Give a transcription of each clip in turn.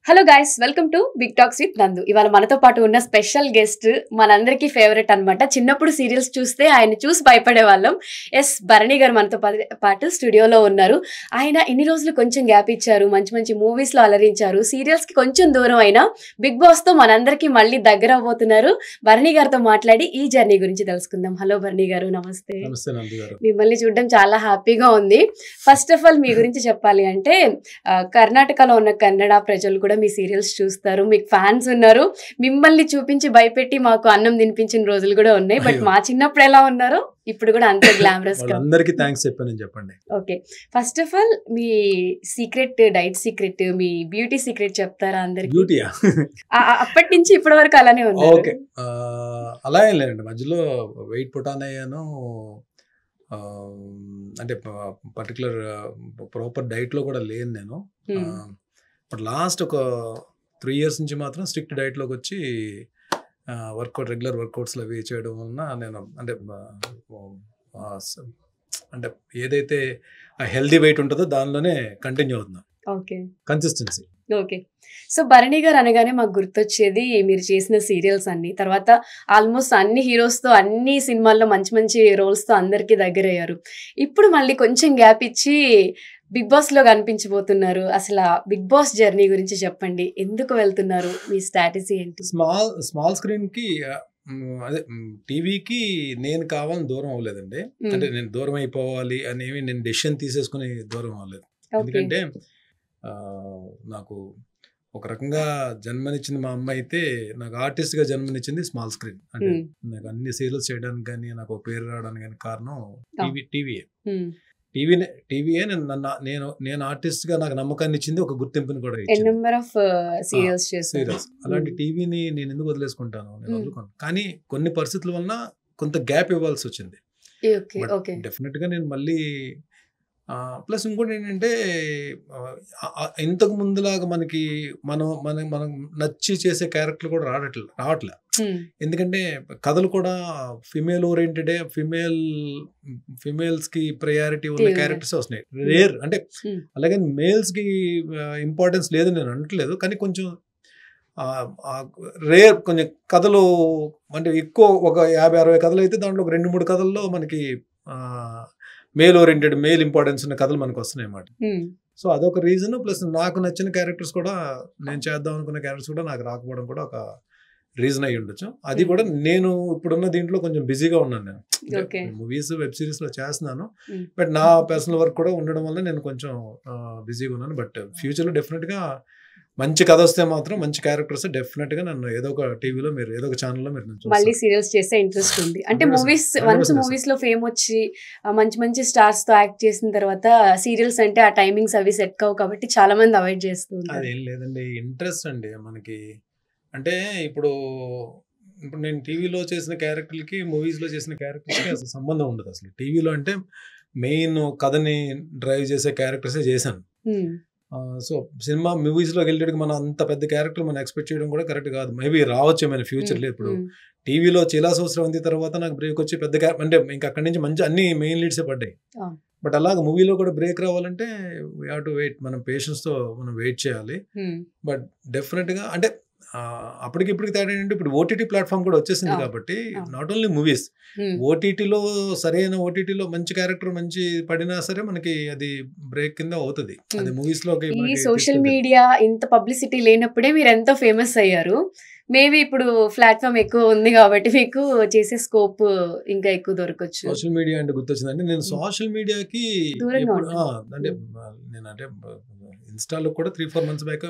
Hello guys, welcome to big talks with Nandu. ఇవాళ మనతో పాటు ఉన్న స్పెషల్ గెస్ట్ మనందరికీ ఫేవరెట్ అనమాట. చిన్నప్పుడు సీరియల్స్ చూస్తే ఆయన చూసి భయపడే వాళ్ళం. ఎస్, భరణి గారు మనతో పాటు స్టూడియోలో ఉన్నారు. ఆయన ఇన్ని రోజులు కొంచెం గ్యాప్ ఇచ్చారు, మంచి మంచి మూవీస్ లో అలరించారు. సీరియల్స్ కి కొంచెం దూరం అయినా బిగ్ బాస్ తో మనందరికీ మళ్ళీ దగ్గర అవబోతున్నారు. భరణి గారితో మాట్లాడి ఈ జర్నీ గురించి తెలుసుకుందాం. హలో భరణి గారు, నమస్తే. మిమ్మల్ని చూడడం చాలా హ్యాపీగా ఉంది. ఫస్ట్ ఆఫ్ ఆల్ మీ గురించి చెప్పాలి అంటే కర్ణాటకలో ఉన్న కన్నడ ప్రజలు కూడా మీ సీరియల్స్ చూస్తారు, మీకు ఫ్యాన్స్ ఉన్నారు. మిమ్మల్ని చూపించి భయపెట్టి మాకు అన్నం తినిపించిన రోజులు కూడా ఉన్నాయి. బట్ మా చిన్నప్పుడు ఎలా ఉన్నారో ఇప్పుడు కూడా అంతే గ్లామరస్ గా. అందరికీ థాంక్స్ చెప్పండి చెప్పండి. Okay, first of all me secret, diet secret, me beauty secret చెప్తారా అందరికి? బ్యూటీయా? అప్పటి నుంచి ఇప్పటి వరకు అలానే ఉంది. ఓకే, అలా ఏం లేదండి. మధ్యలో వెయిట్ పుటాన్ అయ్యాను. అంటే పర్టికులర్ ప్రాపర్ డైట్ లో కూడా లేను నేను. బట్ లాస్ట్ ఒక 3 years నుంచి మాత్రం స్ట్రిక్ట్ డైట్లోకి వచ్చి వర్కౌట్, రెగ్యులర్ వర్కౌట్స్లో అవి చేయడం వలన నేను అంటే ఏదైతే ఆ హెల్దీ వెయిట్ ఉంటుందో దానిలోనే కంటిన్యూ అవుతున్నాను. Okay, consistency. Okay, so Bharani garu అనగానే మాకు గుర్తొచ్చేది మీరు చేసిన సీరియల్స్ అన్ని. తర్వాత ఆల్మోస్ట్ అన్ని హీరోస్తో అన్ని సినిమాల్లో మంచి మంచి రోల్స్తో అందరికీ దగ్గర అయ్యారు. ఇప్పుడు మళ్ళీ కొంచెం గ్యాప్ ఇచ్చి బిగ్ బాస్ లో కనిపించబోతున్నారు. అసలు బిగ్ బాస్ జర్నీ గురించి చెప్పండి. ఎందుకు వెళ్తున్నారు? మీ స్ట్రాటజీ ఏంటి? స్మాల్ స్క్రీన్ కి, అదే టీవీకి నేను కావాలని దూరం అవ్వలేదండి. అంటే నేను దూరం అయిపోవాలి అనేవి నేను డెసిషన్ తీసేసుకుని దూరం అవ్వలేదు. ఎందుకంటే నాకు ఒక రకంగా జన్మనిచ్చింది మా అమ్మ అయితే, నాకు ఆర్టిస్ట్ గా జన్మనిచ్చింది స్మాల్ స్క్రీన్. అంటే నాకు అన్ని సీరియల్స్ చేయడానికి కానీ, నాకు పేరు రావడానికి కానీ కారణం టీవీయే. టీవీయే నేను ఆర్టిస్ట్ గా నాకు నమ్మకాన్ని ఇచ్చింది, ఒక గుర్తింపుని కూడా సీరియల్స్. అలాంటి టీవీని నేను ఎందుకు వదిలేసుకుంటాను? నేను వదులుకోను. కానీ కొన్ని పరిస్థితుల వలన కొంత గ్యాప్ ఇవ్వాల్సి వచ్చింది. డెఫినెట్ గా నేను మళ్ళీ ప్లస్ ఇంకోటి ఏంటంటే, ఇంతకు ముందులాగా మనకి మనం నచ్చి చేసే క్యారెక్టర్ కూడా రావట్లే. ఎందుకంటే కథలు కూడా ఫిమేల్ ఓరియంటెడ్, ఫిమేల్స్ కి ప్రయారిటీ ఉన్న క్యారెక్టర్స్ వస్తున్నాయి. రేర్ అంటే అలాగే మేల్స్ కి ఇంపార్టెన్స్ లేదు నేను అనట్లేదు, కానీ కొంచెం రేర్. కొంచెం కథలు అంటే ఎక్కువ ఒక 50-60 కథలు అయితే దాంట్లో ఒక 2-3 కథల్లో మనకి మేల్ ఓరియంటెడ్, మేల్ ఇంపార్టెన్స్ ఉన్న కథలు మనకు వస్తున్నాయి అన్నమాట. సో అదొక రీజన్. ప్లస్ నాకు నచ్చిన క్యారెక్టర్స్ కూడా, నేను చేద్దాం అనుకున్న క్యారెక్టర్స్ కూడా నాకు రాకపోవడం కూడా ఒక రీజన్ అయ్యి ఉండొచ్చు. అది కూడా నేను ఇప్పుడున్న దీంట్లో కొంచెం బిజీగా ఉన్నాను. నేను మూవీస్, వెబ్ సిరీస్ లో చేస్తున్నాను, బట్ నా పర్సనల్ వర్క్ కూడా ఉండడం వల్ల నేను కొంచెం బిజీగా ఉన్నాను. బట్ ఫ్యూచర్ లో డెఫినెట్ గా మంచి కథ వస్తే మాత్రం, మంచి క్యారెక్టర్స్ డెఫినెట్ గా నన్ను ఏదో ఒక టీవీలో, మీరు ఏదో ఒక ఛానల్లో మీరు మళ్ళీ సీరియల్స్ చేసే ఇంట్రెస్ట్ ఉంది. అంటే మూవీస్ లో ఫేమ్ వచ్చి మంచి మంచి స్టార్స్ తో యాక్ట్ చేసిన తర్వాత సీరియల్స్ అంటే ఆ టైమింగ్స్ అవి సెట్ కావు కాబట్టి చాలా మంది అవాయిడ్ చేస్తుంది. అదేం లేదండి, ఇంట్రెస్ట్ అండి మనకి. అంటే ఇప్పుడు నేను టీవీలో చేసిన క్యారెక్టర్లకి, మూవీస్ లో చేసిన క్యారెక్టర్స్కి అసలు సంబంధం ఉండదు. అసలు టీవీలో అంటే మెయిన్ కథని డ్రైవ్ చేసే క్యారెక్టర్సే చేశాను. సో సినిమా, మూవీస్లోకి వెళ్ళేటికి మనం అంత పెద్ద క్యారెక్టర్ మనం ఎక్స్పెక్ట్ చేయడం కూడా కరెక్ట్ కాదు. మేబీ రావచ్చు ఏమైనా ఫ్యూచర్లో. ఇప్పుడు టీవీలో చిలా సంవత్సరం తర్వాత నాకు బ్రేక్ వచ్చి పెద్ద అంటే ఇంకా అక్కడి నుంచి మంచి అన్ని మెయిన్ లీడ్సే పడ్డాయి. బట్ అలాగే మూవీలో కూడా బ్రేక్ రావాలంటే వీ హావ్ టు వెయిట్. మనం పేషెన్స్తో మనం వెయిట్ చేయాలి. బట్ డెఫినెట్గా అంటే అప్పటికి ఇప్పటికి తేడా ఏంటంటే, ఇప్పుడు ఓటీటీ ప్లాట్ఫామ్ కూడా వచ్చేసింది కాబట్టి నాట్ ఓన్లీ మూవీస్, ఓటీటీలో సరైన ఓటీటీలో మంచి క్యారెక్టర్ మంచి పడినా సరే మనకి అది బ్రేక్ కింద అవుతుంది. అది మూవీస్ లో. ఈ సోషల్ మీడియా ఇంత పబ్లిసిటీ లేనప్పుడే మీరు ఎంతో ఫేమస్ అయ్యారు. మేబీ ఇప్పుడు ప్లాట్ఫామ్ ఎక్కువ ఉంది కాబట్టి మీకు చేసే స్కోప్ ఇంకా ఎక్కువ దొరకచ్చు. సోషల్ మీడియా అంటే గుర్తొచ్చిందంటే, నేను సోషల్ మీడియాకి అంటే నేనంటే ఇన్స్టాలో కూడా 3-4 months బ్యాక్,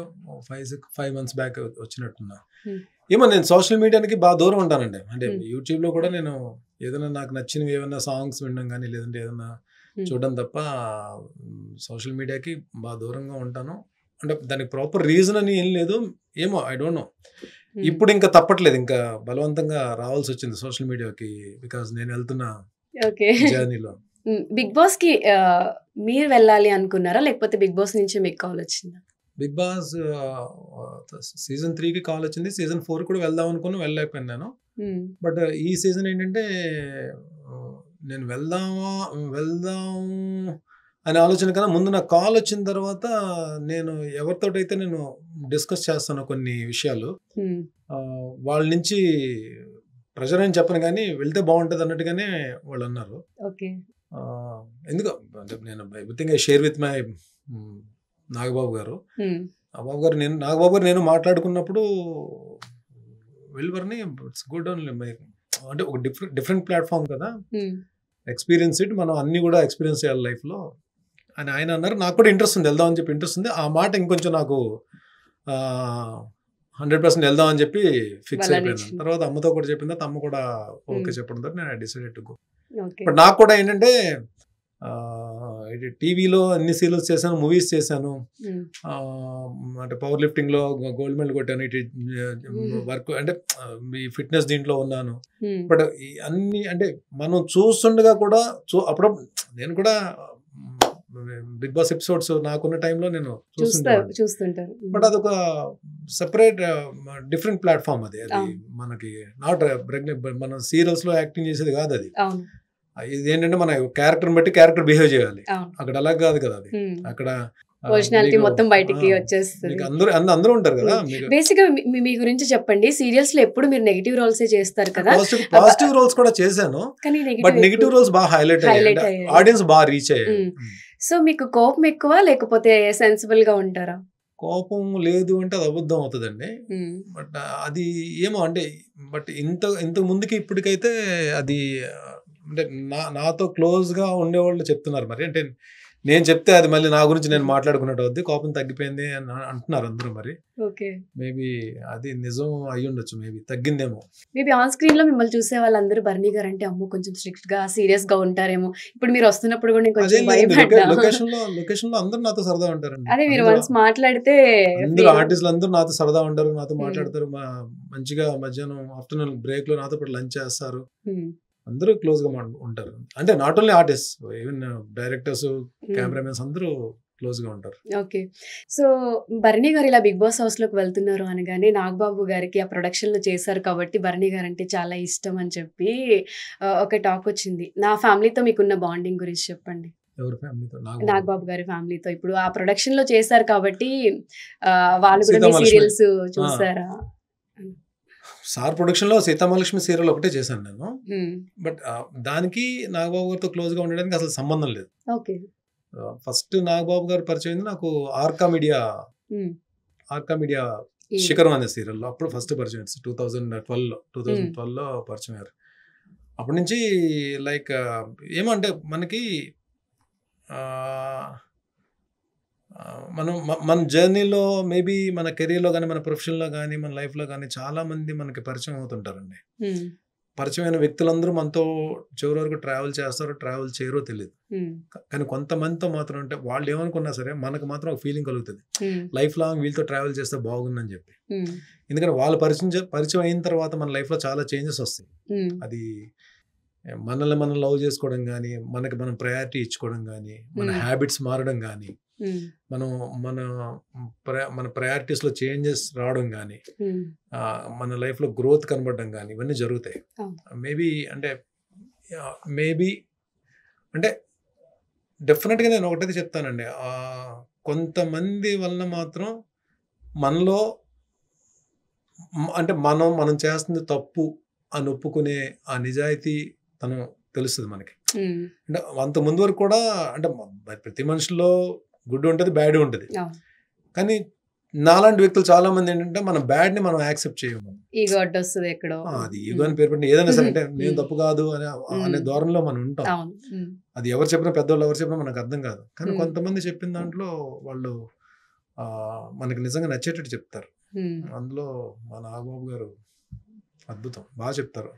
5 months బ్యాక్ వచ్చినట్టున్నా. ఏమో నేను సోషల్ మీడియాకి బాగా దూరం ఉంటానండి. అంటే యూట్యూబ్ లో కూడా నేను ఏదైనా నాకు నచ్చినవి ఏమైనా సాంగ్స్ వినడం కానీ, లేదంటే ఏదైనా చూడడం తప్ప సోషల్ మీడియాకి బాగా దూరంగా ఉంటాను. అంటే దానికి ప్రాపర్ రీజన్ అని ఏం లేదు, ఏమో ఐ డోంట్ నో. ఇప్పుడు ఇంకా తప్పట్లేదు, ఇంకా బలవంతంగా రావాల్సి వచ్చింది సోషల్ మీడియాకి, బికాస్ నేను వెళ్తున్న జర్నీలో. బిగ్ బాస్ కి మీరు వెళ్ళాలి అనుకున్నారా, లేకపోతే బిగ్ బాస్ నుంచి మీకు కాల్ వచ్చిందా? బిగ్ బాస్ సీజన్ 3కి కాల్ వచ్చింది. సీజన్ 4 కూడా వెళ్దాం అనుకుని వెళ్ళలేకపోయాను నేను. బట్ ఈ సీజన్ ఏంటంటే, నేను వెళ్దాం అనే ఆలోచన కన్నా ముందు నాకు కాల్ వచ్చిన తర్వాత నేను ఎవరితోటైతే నేను డిస్కస్ చేస్తాను కొన్ని విషయాలు. ఉమ్, వాళ్ళ నుంచి ప్రెషర్ అని చెప్పను కానీ వెళ్తే బాగుంటుంది అన్నట్టుగానే వాళ్ళు అన్నారు. ఓకే. ఎందుకు అంటే నేను everything I share with my Nagababu గారు. ఉమ్, నాగబాబు గారు నేను మాట్లాడుకున్నప్పుడు వెళ్ళివరని ఇట్స్ గుడ్ ఓన్లీ అంటే ఒక డిఫరెంట్ ప్లాట్ఫామ్ కదా, ఉమ్, ఎక్స్పీరియన్స్ ఇట్, మనం అన్ని కూడా ఎక్స్పీరియన్స్ చేయాలి లైఫ్లో అని ఆయన అన్నారు. నాకు కూడా ఇంట్రెస్ట్ ఉంది, వెళ్దామని చెప్పి ఇంట్రెస్ట్ ఉంది. ఆ మాట ఇంకొంచెం నాకు 100% వెళ్దామని చెప్పి ఫిక్స్ వాళ్ళని అయిపోయాను. ఇచ్చింది. తర్వాత అమ్మతో కూడా చెప్పిందా, అమ్మ కూడా ఓకే ఉమ్, చెప్పడంతో నేను decided to go. Okay. But నాకు కూడా ఏంటంటే టీవీలో అన్ని సీరియల్స్ చేశాను, మూవీస్ చేశాను, ఉమ్, అంటే పవర్ లిఫ్టింగ్లో గోల్డ్ మెడల్ కొట్టాను, ఇటు వర్క్ అంటే మీ ఫిట్నెస్ దీంట్లో ఉన్నాను. ఉమ్, బట్ అన్ని అంటే మనం చూస్తుండగా కూడా అప్పుడప్పుడు నేను కూడా బిగ్ బాస్ ఎపిసోడ్స్ నాకున్న టైంలో నేను చూస్తుంటారు. బట్ అదొక సెపరేట్ డిఫరెంట్ ప్లాట్ఫామ్ అది అవును. మనకి నాట్ మన సీరియల్స్ లో యాక్టింగ్ చేసేది కాదు అది. అవును. ఇది ఏంటంటే మన క్యారెక్టర్ బట్టి క్యారెక్టర్ బిహేవ్ చేయాలి. అవును. అక్కడ అలా కాదు కదా అది. ఉమ్. అక్కడ పర్సనాలిటీ మొత్తం బయటికి వచ్చేస్తుంది. అందరూ ఉంటారు కదా. బేసిక్ గా మీ గురించి చెప్పండి. సీరియల్స్ లో ఎప్పుడు మీరు నెగిటివ్ రోల్స్ చేస్తారు కదా, పాజిటివ్ రోల్స్ కూడా చేశాను, కానీ బట్ నెగిటివ్ రోల్స్ బాగా హైలైట్ అయ్యాయి, ఆడియన్స్ బాగా రీచ్ అయ్యాయి. సో మీకు కోపం ఎక్కువ లేకపోతే సెన్సిబుల్ గా ఉంటారా? కోపం లేదు అంటే అది అబద్ధం అవుతుందండి. బట్ అది ఏమో అంటే బట్ ఇంత ముందుకి ఇప్పటికైతే అది అంటే నాతో క్లోజ్ గా ఉండేవాళ్ళు చెప్తున్నారు. మరి అంటే నేను చెప్తే అది మళ్ళీ నా గురించి నేను మాట్లాడుకున్నట్టు అవుద్ది, కోపం తగ్గిపోయింది అని అంటున్నారు అందరూ. మరి మేబీ అది నిజం అయ్యి ఉండొచ్చు, మేబీ తగ్గిందేమో. మేబీ ఆన్ స్క్రీన్ లో మిమ్మల్ని చూసే వాళ్ళందరూ బర్నీ గారు అంటే అమ్మో కొంచెం స్ట్రిక్ట్ గా సీరియస్ గా ఉంటారేమో, ఇప్పుడు మీరు వస్తున్నప్పుడు కూడా కొంచెం లొకేషన్ లో అందరూ నాతో సరదా ఉంటారండి. అదే మీరు వన్స్ మాట్లాడితే అందరూ ఆర్టిస్టులు అందరూ నాతో సరదా ఉంటారు, నాతో మాట్లాడతారు, మంచిగా మధ్యాహ్నం ఆఫ్టర్నూన్ బ్రేక్ లో నాతో పాటు లంచ్ చేస్తారు, అందరూ క్లోజ్ గా ఉంటారు. అంటే not only artist, even directors, cameramens అందరూ క్లోజ్ గా ఉంటారు. ఓకే. సో బర్నీ గారు ఇలా బిగ్ బాస్ హౌస్ లోకి వెళ్తున్నారు అనగానే నాగబాబు గారికి ఆ ప్రొడక్షన్ లో చేశారు కాబట్టి బర్నీ గారు అంటే చాలా ఇష్టం అని చెప్పి ఒక టాక్ వచ్చింది. నా ఫ్యామిలీతో మీకున్న బాండింగ్ గురించి చెప్పండి. ఎవరి ఫ్యామిలీతో? నాగబాబు గారి ఫ్యామిలీతో. ఇప్పుడు ఆ ప్రొడక్షన్ లో చేశారు కాబట్టి వాళ్ళు కూడా సీరియల్స్ చూసారా? సార్ ప్రొడక్షన్ లో సీతామహాలక్ష్మి సీరియల్ ఒకటే చేశాను నేను. బట్ దానికి నాగబాబు గారితో క్లోజ్ గా ఉండడానికి అసలు సంబంధం లేదు. ఫస్ట్ నాగబాబు గారు పరిచయం అయింది నాకు ఆర్కా మీడియా శిఖరం అనే సీరియల్లో. అప్పుడు ఫస్ట్ పరిచయం 2012లో పరిచయం అయ్యారు. అప్పటి నుంచి లైక్ ఏమంటే మనకి మన జర్నీలో మేబీ మన కెరీర్లో కానీ మన ప్రొఫెషన్లో కానీ మన లైఫ్లో కానీ చాలా మంది మనకి పరిచయం అవుతుంటారండి. పరిచయమైన వ్యక్తులందరూ మనతో చివరి వరకు ట్రావెల్ చేస్తారో ట్రావెల్ చేయరో తెలియదు, కానీ కొంతమందితో మాత్రం అంటే వాళ్ళు ఏమనుకున్నా సరే మనకు మాత్రం ఒక ఫీలింగ్ కలుగుతుంది, లైఫ్ లాంగ్ వీళ్ళతో ట్రావెల్ చేస్తే బాగుందని చెప్పి. ఎందుకంటే వాళ్ళు పరిచయం అయిన తర్వాత మన లైఫ్లో చాలా చేంజెస్ వస్తాయి. అది మనల్ని మనం లవ్ చేసుకోవడం కానీ, మనకి మనం ప్రయారిటీ ఇచ్చుకోవడం కానీ, మన హ్యాబిట్స్ మారడం కానీ, మన ప్రయారిటీస్లో చేంజెస్ రావడం కానీ, మన లైఫ్లో గ్రోత్ కనబడడం కానీ, ఇవన్నీ జరుగుతాయి. మేబీ అంటే డెఫినెట్గా నేను ఒకటైతే చెప్తానండి, కొంతమంది వలన మాత్రం మనలో అంటే మనం చేస్తుంది తప్పు అని ఒప్పుకునే ఆ నిజాయితీ తను తెలుస్తుంది మనకి. అంటే అంత ముందు వరకు కూడా అంటే ప్రతి మనిషిలో గుడ్ ఉంటుంది, బ్యాడ్ ఉంటుంది, కానీ నాలాంటి వ్యక్తులు చాలా మంది ఏంటంటే మన బ్యాడ్ ని మనం యాక్సెప్ట్ చేయము. అది ఈగో అని పేరు పెట్టిన ఏదైనా సరే అంటే నేను తప్పు కాదు అనే ధోరణిలో మనం ఉంటాం. అది ఎవరు చెప్పినా, పెద్దవాళ్ళు ఎవరు చెప్పినా మనకు అర్థం కాదు. కానీ కొంతమంది చెప్పిన దాంట్లో వాళ్ళు మనకి నిజంగా నచ్చేటట్టు చెప్తారు. అందులో మా నాగబాబు గారు అద్భుతం, బాగా చెప్తారు.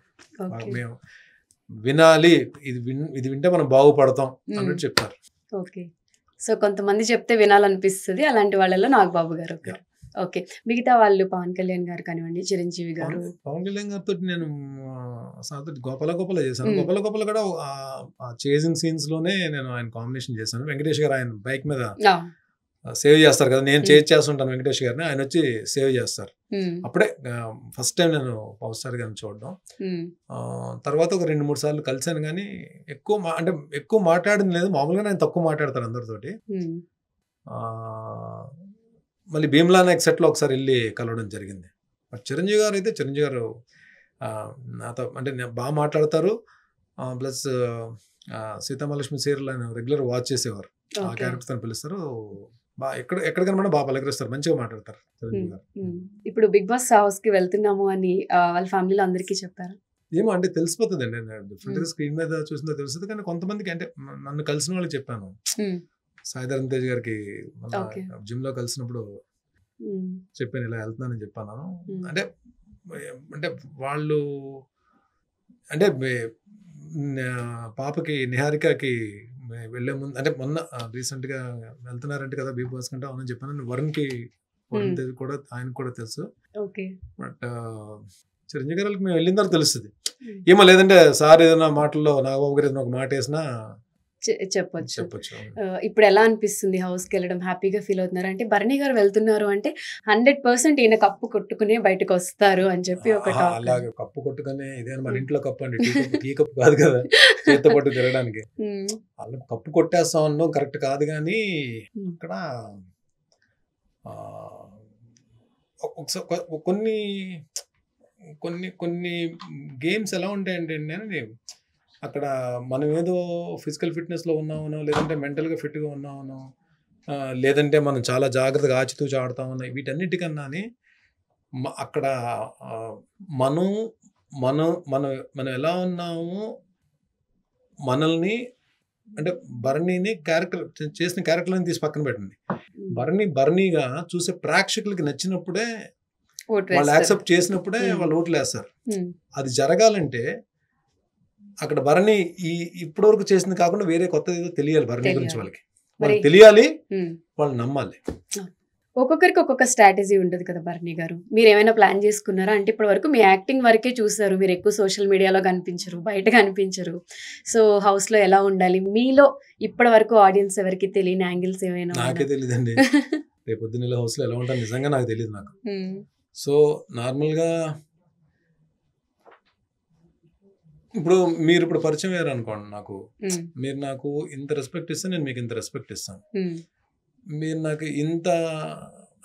మేము వినాలి, ఇది వింటే మనం బాగుపడతాం అన్నట్టు చెప్తారు. ఓకే. సో కొంతమంది చెప్తే వినాలనిపిస్తుంది, అలాంటి వాళ్ళలో నాగబాబు గారు ఒకరు. ఓకే. మిగతా వాళ్ళు పవన్ కళ్యాణ్ గారు కానివ్వండి, చిరంజీవి గారు. పవన్ కళ్యాణ్ గారితో నేను గోపాల చేశాను. గోపాల కూడా చేజింగ్ సీన్స్ లోనే నేను ఆయన కాంబినేషన్ చేశాను. వెంకటేష్ గారు ఆయన బైక్ మీద సేవ్ చేస్తారు కదా, నేను చేస్తుంటాను వెంకటేష్ గారిని, ఆయన వచ్చి సేవ్ చేస్తారు. అప్పుడే ఫస్ట్ టైం నేను పవర్ స్టార్ గారిని చూడడం. తర్వాత ఒక 2-3 సార్లు కలిసాను, కానీ ఎక్కువ మాట్లాడింది లేదు. మామూలుగా నేను తక్కువ మాట్లాడతాను అందరితోటి. మళ్ళీ భీమ్లా నాయక్ సెట్లో ఒకసారి వెళ్ళి కలవడం జరిగింది. బట్ చిరంజీవి గారు అయితే చిరంజీవి గారు నాతో అంటే బాగా మాట్లాడతారు. ప్లస్ సీతామహాలక్ష్మి సీరియల్ ఆయన రెగ్యులర్ వాచ్ చేసేవారు. ఆ క్యారెక్టర్స్ అని పిలుస్తారు. బాగా ఎక్కడ కనబడినా బాగా పలకరిస్తారు, మంచిగా మాట్లాడతారు చిరంజీవి గారు. ఇప్పుడు బిగ్ బాస్ హౌస్ కి వెళ్తున్నాము అని వాళ్ళ ఫ్యామిలీలో అందరికీ చెప్పారు. ఏమో అంటే తెలిసిపోతుంది అండి, డిఫరెంట్ స్క్రీన్ మీద చూసిందో తెలుస్తుంది. కానీ కొంతమందికి అంటే నన్ను కలిసిన వాళ్ళకి చెప్పాను. సాయిధరం తేజ్ గారికి జిమ్ లో కలిసినప్పుడు చెప్పాను, ఇలా వెళ్తున్నానని చెప్పాను. అంటే అంటే వాళ్ళు అంటే పాపకి నిహారికకి వెళ్ళే ముందు అంటే మొన్న రీసెంట్ గా వెళ్తున్నారంటే కదా బిగ్ బాస్ కంటే అవునని చెప్పాను. వరుణ్ తేజ్ కూడా ఆయనకు కూడా తెలుసు. బట్ చిరంజీవి గారికి మేము వెళ్ళిన తర్వాత తెలుస్తుంది. ఏమో లేదంటే సార్ ఏదైనా మాటల్లో నాగబాబు గారు ఏదైనా ఒక మాట వేసినా చెప్పొచ్చు. ఇప్పుడు ఎలా అనిపిస్తుంది హౌస్ కి వెళ్ళడం? హ్యాపీగా ఫీల్ అవుతున్నారు అంటే భరణి గారు వెళ్తున్నారు అంటే 100% ఈయన కప్పు కొట్టుకుని బయటకు వస్తారు అని చెప్పి ఒక అలాగే కప్పు కొట్టుకుని ఇదే మన ఇంట్లో కప్పు అండి, టీ కప్పు కాదు కదా చేత్తో పట్టు తిరగడానికి. వాళ్ళు కప్పు కొట్టేస్తాం అన్నాం కరెక్ట్ కాదు. కానీ ఇక్కడ కొన్ని కొన్ని కొన్ని గేమ్స్ ఎలా ఉంటాయంటే అండి, అక్కడ మనం ఏదో ఫిజికల్ ఫిట్నెస్లో ఉన్నామనో, లేదంటే మెంటల్గా ఫిట్గా ఉన్నామనో, లేదంటే మనం చాలా జాగ్రత్తగా ఆచితూచి ఆడుతామనో, వీటన్నిటికన్నా అక్కడ మనం మనం మనం మనం ఎలా ఉన్నామో మనల్ని అంటే బర్నీని క్యారెక్టర్ చేసిన క్యారెక్టర్ని తీసి పక్కన పెట్టండి. బర్నీగా చూసే ప్రేక్షకులకి నచ్చినప్పుడే వాళ్ళు యాక్సెప్ట్ చేసినప్పుడే వాళ్ళు ఓట్లు వేస్తారు. అది జరగాలంటే అక్కడ భరణి ఇప్పటి వరకు చేసింది కాకుండా వేరే కొత్తది ఏదో తెలియాలి భరణి గురించి. వాళ్ళకి తెలియాలి, వాళ్ళు నమ్మాలి. ఒక్కొక్కరికి ఒక్కొక్క స్ట్రాటజీ ఉంటుంది కదా భరణి గారు, మీరు ఏమైనా ప్లాన్ చేసుకున్నారా? అంటే ఇప్పటి వరకు మీ యాక్టింగ్ వరకే చూసారు, మీరు ఎక్కువ సోషల్ మీడియాలో కనిపించరు, బయట కనిపించరు. సో హౌస్ లో ఎలా ఉండాలి మీలో ఇప్పటి వరకు ఆడియన్స్ ఎవరికి తెలియని యాంగిల్స్ ఏమైనా? నాకే తెలియదండి, రేపొద్దున హౌస్ లో ఎలా ఉంటాను నిజంగా నాకు తెలియదు. నాకు సో నార్మల్గా ఇప్పుడు మీరు ఇప్పుడు పరిచయం అయ్యారు అనుకోండి, నాకు మీరు నాకు ఇంత రెస్పెక్ట్ ఇస్తే నేను మీకు ఇంత రెస్పెక్ట్ ఇస్తాను. మీరు నాకు ఇంత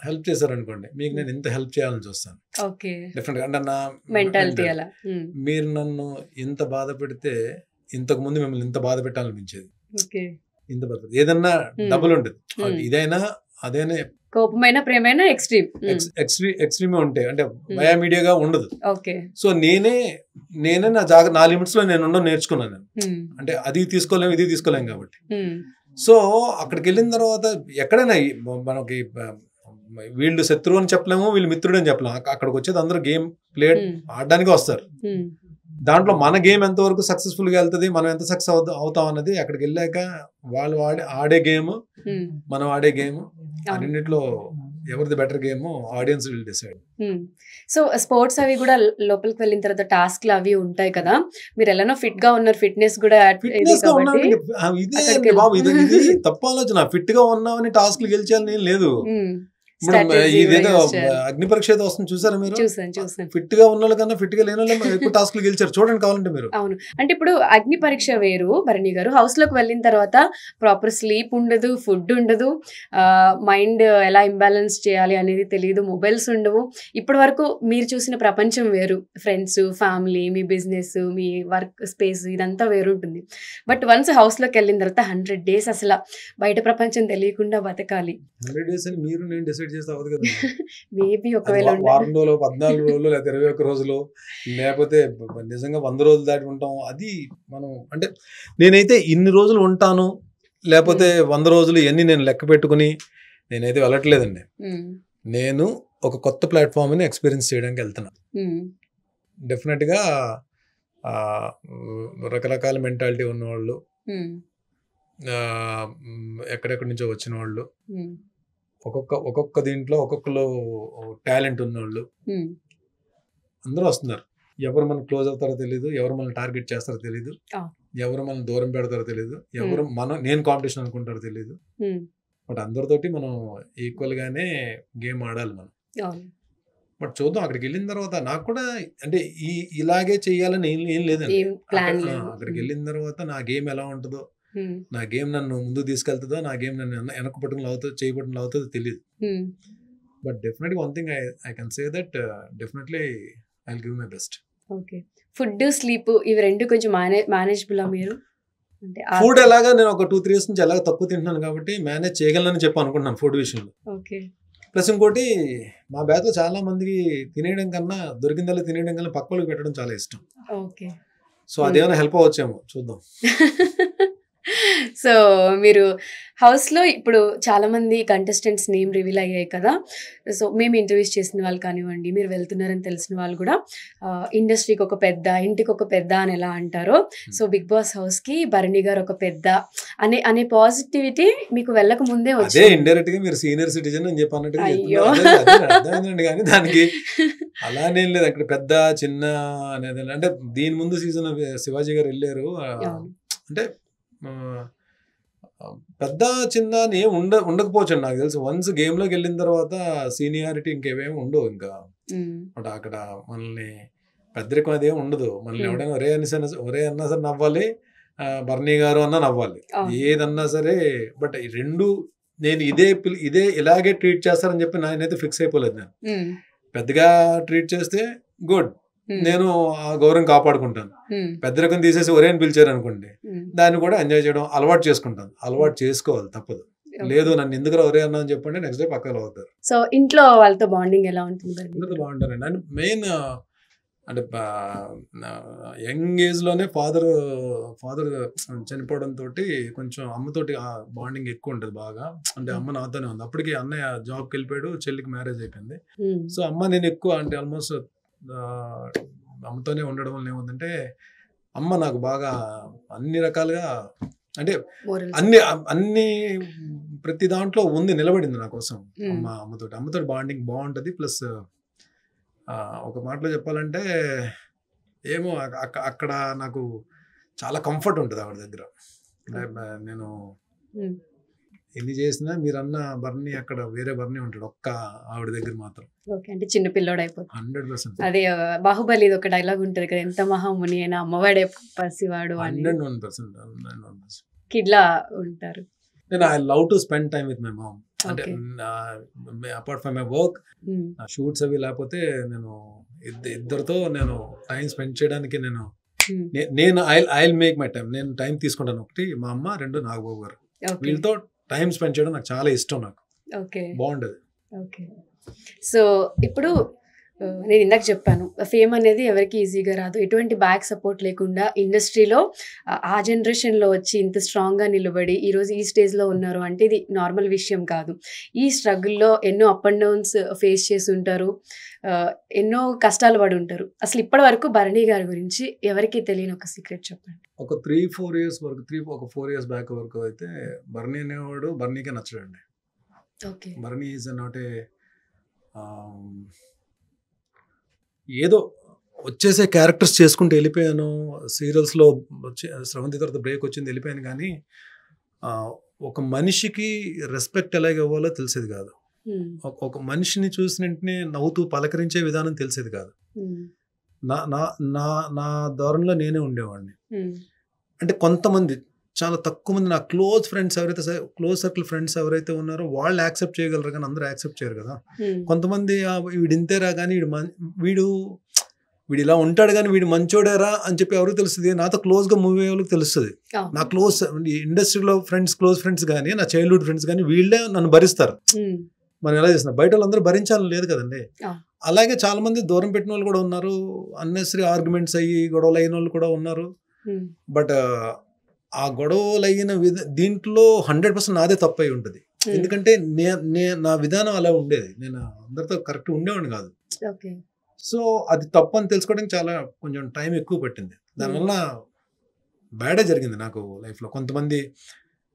హెల్ప్ చేశారనుకోండి, మీకు నేను ఇంత హెల్ప్ చేయాలని చూస్తాను. డిఫరెంట్ అంటే నా మెంటాలిటీ. మీరు నన్ను ఇంత బాధ పెడితే ఇంతకు ముందు మిమ్మల్ని ఇంత బాధ పెట్టాలనిపించేది. ఇంత బాధ ఏదన్నా డబుల్ ఉంటుంది, ఇదైనా అదేనే. కోపమైన ప్రేమైనా ఎక్స్ట్రీమే ఉంటాయి, అంటే బయా మీడియాగా ఉండదు. సో నేనే నా లిమిట్స్ లో నేను నేర్చుకున్నాను. అంటే అది తీసుకోలేము ఇది తీసుకోలేము కాబట్టి. సో అక్కడికి వెళ్ళిన తర్వాత ఎక్కడైనా మనకి వీళ్ళు శత్రువు అని చెప్పలేము, వీళ్ళు మిత్రుడు అని చెప్పలేము. అక్కడికి వచ్చేది అందరూ గేమ్ ప్లే ఆడడానికి వస్తారు. దాంట్లో మన గేమ్ ఎంతవరకు సక్సెస్ఫుల్ గా వెళ్తుంది, మనం ఎంత సక్సెస్ అవుతాం అన్నది అక్కడికి వెళ్ళాక వాళ్ళు ఆడే గేమ్, మనం ఆడే గేమ్, అన్నింటిలో ఎవరిది better game audience will decide. So sports అవి కూడా లోపలికి వెళ్ళిన తర్వాత టాస్క్లు అవి ఉంటాయి కదా, మీరు ఎలానో ఫిట్ గా ఉన్నారు, ఫిట్నెస్ కూడా తప్ప ఆలోచన. ఫిట్ గా ఉన్నామని టాస్క్లు గెలిచాలని లేదు. ఇదేదో అగ్ని పరీక్ష ఏదో వస్తుంది చూసారా మీరు? ఫిట్ గా ఉన్న వాళ్ళ కన్నా ఫిట్ గా లేని వాళ్ళు ఎక్కువ టాస్క్లు గెలిచారు, చూడండి కావాలంటే మీరు. అవును, అంటే ఇప్పుడు అగ్ని పరీక్ష వేరు భరణి గారు, హౌస్ లోకి వెళ్ళిన తర్వాత ప్రాపర్ స్లీప్ ఉండదు, ఫుడ్ ఉండదు, మైండ్ ఎలా ఇంబ్యాలెన్స్ చేయాలి అనేది తెలియదు, మొబైల్స్ ఉండవు. ఇప్పటి వరకు మీరు చూసిన ప్రపంచం వేరు, ఫ్రెండ్స్, ఫ్యామిలీ, మీ బిజినెస్, మీ వర్క్ స్పేస్ ఇదంతా వేరుంటుంది. బట్ వన్స్ హౌస్ లోకి వెళ్ళిన తర్వాత 100 days అసలు బయట ప్రపంచం తెలియకుండా బతకాలి. 100 days అని మీరు నేను డిసైడ్ చేస్తే అవ్వదు కదా. మేబీ ఒకవేళ వారం రోజులు, 14 రోజులు, లేదా 21 రోజులు, లేకపోతే నిజంగా 100 రోజులు దాటి ఉంటాం. అది మనం అంటే నేనైతే ఇన్ని రోజులు ఉంటాను లేకపోతే 100 రోజులు ఇవన్నీ నేను లెక్క పెట్టుకుని నేనైతే వెళ్ళట్లేదండి. నేను ఒక కొత్త ప్లాట్ఫామ్ని ఎక్స్పీరియన్స్ చేయడానికి వెళ్తున్నా. డెఫినెట్గా రకరకాల మెంటాలిటీ ఉన్నవాళ్ళు, ఎక్కడెక్కడి నుంచో వచ్చిన వాళ్ళు, ఒక్కొక్క దీంట్లో ఒక్కొక్కరు టాలెంట్ ఉన్నవాళ్ళు అందరూ వస్తున్నారు. ఎవరు మనం క్లోజ్ అవుతారో తెలియదు, ఎవరు మనం టార్గెట్ చేస్తారో తెలియదు, ఎవరు మనం దూరం పెడతారో తెలియదు, ఎవరు నేను కాంపిటీషన్ అనుకుంటారో తెలియదు. బట్ అందరితోటి మనం ఈక్వల్ గానే గేమ్ ఆడాలి మనం. బట్ చూద్దాం అక్కడికి వెళ్ళిన తర్వాత. నాకు కూడా అంటే ఇలాగే చెయ్యాలని ఏం లేదండి. అక్కడికి వెళ్ళిన తర్వాత నా గేమ్ ఎలా ఉంటుందో, నా గేమ్ నన్ను ముందుకు తీసుకెళ్తుందో, నా గేమ్ నన్ను వెనక పట్టుకుని అవుతుందో చేయబట్టుకుని అవుతుందో తెలియదు. But definitely one thing I can say that definitely I will give my best. Okay. Food, sleep ఇవి 2 కొంచెం మేనేజబులా మీరు? అంటే ఫుడ్ ఎలాగా నేను ఒక 2-3 years నుంచి ఎలాగ తక్కువ తింటున్నాను కాబట్టి మేనేజ్ చేయగలనని చెప్పి అనుకుంటున్నాను ఫుడ్ విషయంలో. ఓకే. ప్లస్ ఇంకోటి మా బ్యాచ్లో చాలా మందికి తినేయడం కన్నా దొరికిందల్లా తినేయడం కన్నా పక్క వాళ్ళకి పెట్టడం చాలా ఇష్టం. ఓకే. సో అదేమైనా హెల్ప్ అవ్వచ్చేమో చూద్దాం. సో మీరు హౌస్లో ఇప్పుడు చాలా మంది కంటెస్టెంట్స్ నేమ్ రివీల్ అయ్యాయి కదా. సో మేము ఇంటర్వ్యూస్ చేసిన వాళ్ళు కానివ్వండి, మీరు వెళ్తున్నారని తెలిసిన వాళ్ళు కూడా ఇండస్ట్రీకి ఒక పెద్ద, ఇంటికి ఒక పెద్ద అని ఎలా అంటారో, సో బిగ్ బాస్ హౌస్కి భరణి గారు ఒక పెద్ద అనే పాజిటివిటీ మీకు వెళ్ళక ముందే అదే వచ్చింది. ఇండైరెక్ట్ గా మీరు సీనియర్ సిటిజన్ అని చెప్పి అన్నట్టుగా అయ్యో. చెప్తున్నారు. అదే అర్థమైందండి, కానీ దానికి అలానేం లేదు. అక్కడ పెద్ద చిన్న అనేది అంటే దీని ముందు సీజన్ శివాజీ గారు వెళ్ళారు. అవును. అంటే పెద్ద చిన్న అని ఏం ఉండకపోవచ్చు నాకు తెలిసి. వన్స్ గేమ్ లోకి వెళ్ళిన తర్వాత సీనియారిటీ ఇంకేమేమి ఉండవు. ఇంకా అంటే అక్కడ మనల్ని పెద్దరికం అదేం ఉండదు. మనల్ని ఎవడైనా ఒరే అన్నా సరే నవ్వాలి, భరణి గారు అన్నా నవ్వాలి, ఏదన్నా సరే. బట్ ఈ రెండు నేను ఇదే ఇలాగే ట్రీట్ చేస్తారని చెప్పి నేనైతే ఫిక్స్ అయిపోలేదు. నేను పెద్దగా ట్రీట్ చేస్తే గుడ్, నేను ఆ గౌరవం కాపాడుకుంటాను. పెద్దరికం తీసేసి ఒరే అని పిలిచారు అనుకోండి, దాన్ని కూడా ఎంజాయ్ చేయడం అలవాటు చేసుకుంటాను. అలవాటు చేసుకోవాలి, తప్పదు. లేదు నన్ను ఎందుకు ఒరే అన్నా అని చెప్పండి, నెక్స్ట్ డే పక్కన అవుతారు. సో ఇంట్లో వాళ్ళతో బాండింగ్ ఎలా ఉంటుంది? అందరితో బాగుంటారండి. అండ్ మెయిన్ అంటే యంగ్ ఏజ్ లోనే ఫాదర్ చనిపోవడం తోటి కొంచెం అమ్మతోటి బాండింగ్ ఎక్కువ ఉంటుంది బాగా. అంటే అమ్మ నాతోనే ఉంది. అప్పటికి అన్నయ్య జాబ్కి వెళ్ళిపోయాడు, చెల్లికి మ్యారేజ్ అయిపోయింది. సో అమ్మ నేను ఎక్కువ అంటే ఆల్మోస్ట్ అమ్మతోనే ఉండడం వల్ల ఏముందంటే, అమ్మ నాకు బాగా అన్ని రకాలుగా అంటే అన్ని ప్రతి దాంట్లో ఉంది, నిలబడింది నా కోసం. అమ్మతోటి బాండింగ్ బాగుంటుంది. ప్లస్ ఒక మాటలో చెప్పాలంటే ఏమో అక్కడ నాకు చాలా కంఫర్ట్ ఉంటుంది ఆవిడ దగ్గర. నేను ఎన్ని చేసినా మీరన్న బర్నీ అక్కడ వేరే బర్నీ ఉంటాడు, ఒక్క ఆవిడ దగ్గర మాత్రం. ఓకే, అంటే చిన్న పిల్లోడు అయిపోతుంది. 100%. అదే బాహుబలి ఒక డైలాగ్ ఉంటుంది కదా, ఎంత మహాముని అయినా అమ్మవాడే పసివాడు అని. 101%. కిడ్లా ఉంటారు. నేను I love to spend time with my mom. అంటే apart from my work, shoots అవి లేకపోతే నేను ఇద్దరితో నేను టైం స్పెండ్ చేయడానికి నేను ఐ మేక్ మై టైం. నేను టైం తీసుకుంటాను. ఒకటి మా అమ్మ, 2 నాగబాబు గారు. వీళ్ళతో టైం స్పెండ్ చేయడం నాకు చాలా ఇష్టం. నాకు బాగుంటది. ఓకే. సో ఇప్పుడు నేను ఇందాక చెప్పాను, ఫేమ్ అనేది ఎవరికి ఈజీగా రాదు. ఎటువంటి బ్యాక్ సపోర్ట్ లేకుండా ఇండస్ట్రీలో ఆ జనరేషన్లో వచ్చి ఇంత స్ట్రాంగ్గా నిలబడి ఈరోజు ఈ స్టేజ్లో ఉన్నారు అంటే ఇది నార్మల్ విషయం కాదు. ఈ స్ట్రగుల్లో ఎన్నో అప్ అండ్ డౌన్స్ ఫేస్ చేసి ఉంటారు, ఎన్నో కష్టాలు పడి ఉంటారు. అసలు ఇప్పటి వరకు భరణి గారి గురించి ఎవరికి తెలియని ఒక సీక్రెట్ చెప్పండి. ఒక 3-4 years వరకు, ఒక 4 years బ్యాక్ వరకు అయితే భరణి అనేవాడు భరణికే నచ్చడండి. Okay. Bharani is not a ఏదో వచ్చేసే క్యారెక్టర్స్ చేసుకుంటూ వెళ్ళిపోయాను. సీరియల్స్లో వచ్చి స్రవంతి తర్వాత బ్రేక్ వచ్చింది, వెళ్ళిపోయాను. కానీ ఒక మనిషికి రెస్పెక్ట్ ఎలాగ ఇవ్వాలో తెలిసేది కాదు. ఒక మనిషిని చూసిన వెంటనే నవ్వుతూ పలకరించే విధానం తెలిసేది కాదు. నా ధోరణిలో నేనే ఉండేవాడిని. అంటే కొంతమంది, చాలా తక్కువ మంది నా క్లోజ్ సర్కిల్ ఫ్రెండ్స్ ఎవరైతే ఉన్నారో వాళ్ళు యాక్సెప్ట్ చేయగలరు, కానీ అందరూ యాక్సెప్ట్ చేయరు కదా. కొంతమంది వీడు ఇంతేరా, కానీ వీడు ఇలా ఉంటాడు కానీ వీడు మంచోడేరా అని చెప్పి ఎవరికి తెలుస్తుంది? నాతో క్లోజ్గా మూవ్ అయ్యే వాళ్ళకి తెలుస్తుంది. నా క్లోజ్ ఇండస్ట్రీలో క్లోజ్ ఫ్రెండ్స్ కానీ, నా చైల్డ్హుడ్ ఫ్రెండ్స్ కానీ వీళ్ళే నన్ను భరిస్తారు. మనం ఎలా చేస్తున్నా, బయట వాళ్ళందరూ భరించాలని లేదు కదండి. అలాగే చాలా మంది దూరం పెట్టిన వాళ్ళు కూడా ఉన్నారు, అన్నెసరీ ఆర్గ్యుమెంట్స్ అయ్యి గొడవలు అయిన వాళ్ళు కూడా ఉన్నారు. బట్ ఆ గొడవలు అయిన దీంట్లో 100% నాదే తప్పు అయి ఉంటుంది. ఎందుకంటే నా విధానం అలా ఉండేది, నేను అందరితో కరెక్ట్ ఉండేవాడిని కాదు. సో అది తప్పు అని తెలుసుకోవడానికి కొంచెం టైం ఎక్కువ పట్టింది. దానివల్ల బ్యాడే జరిగింది నాకు లైఫ్లో. కొంతమంది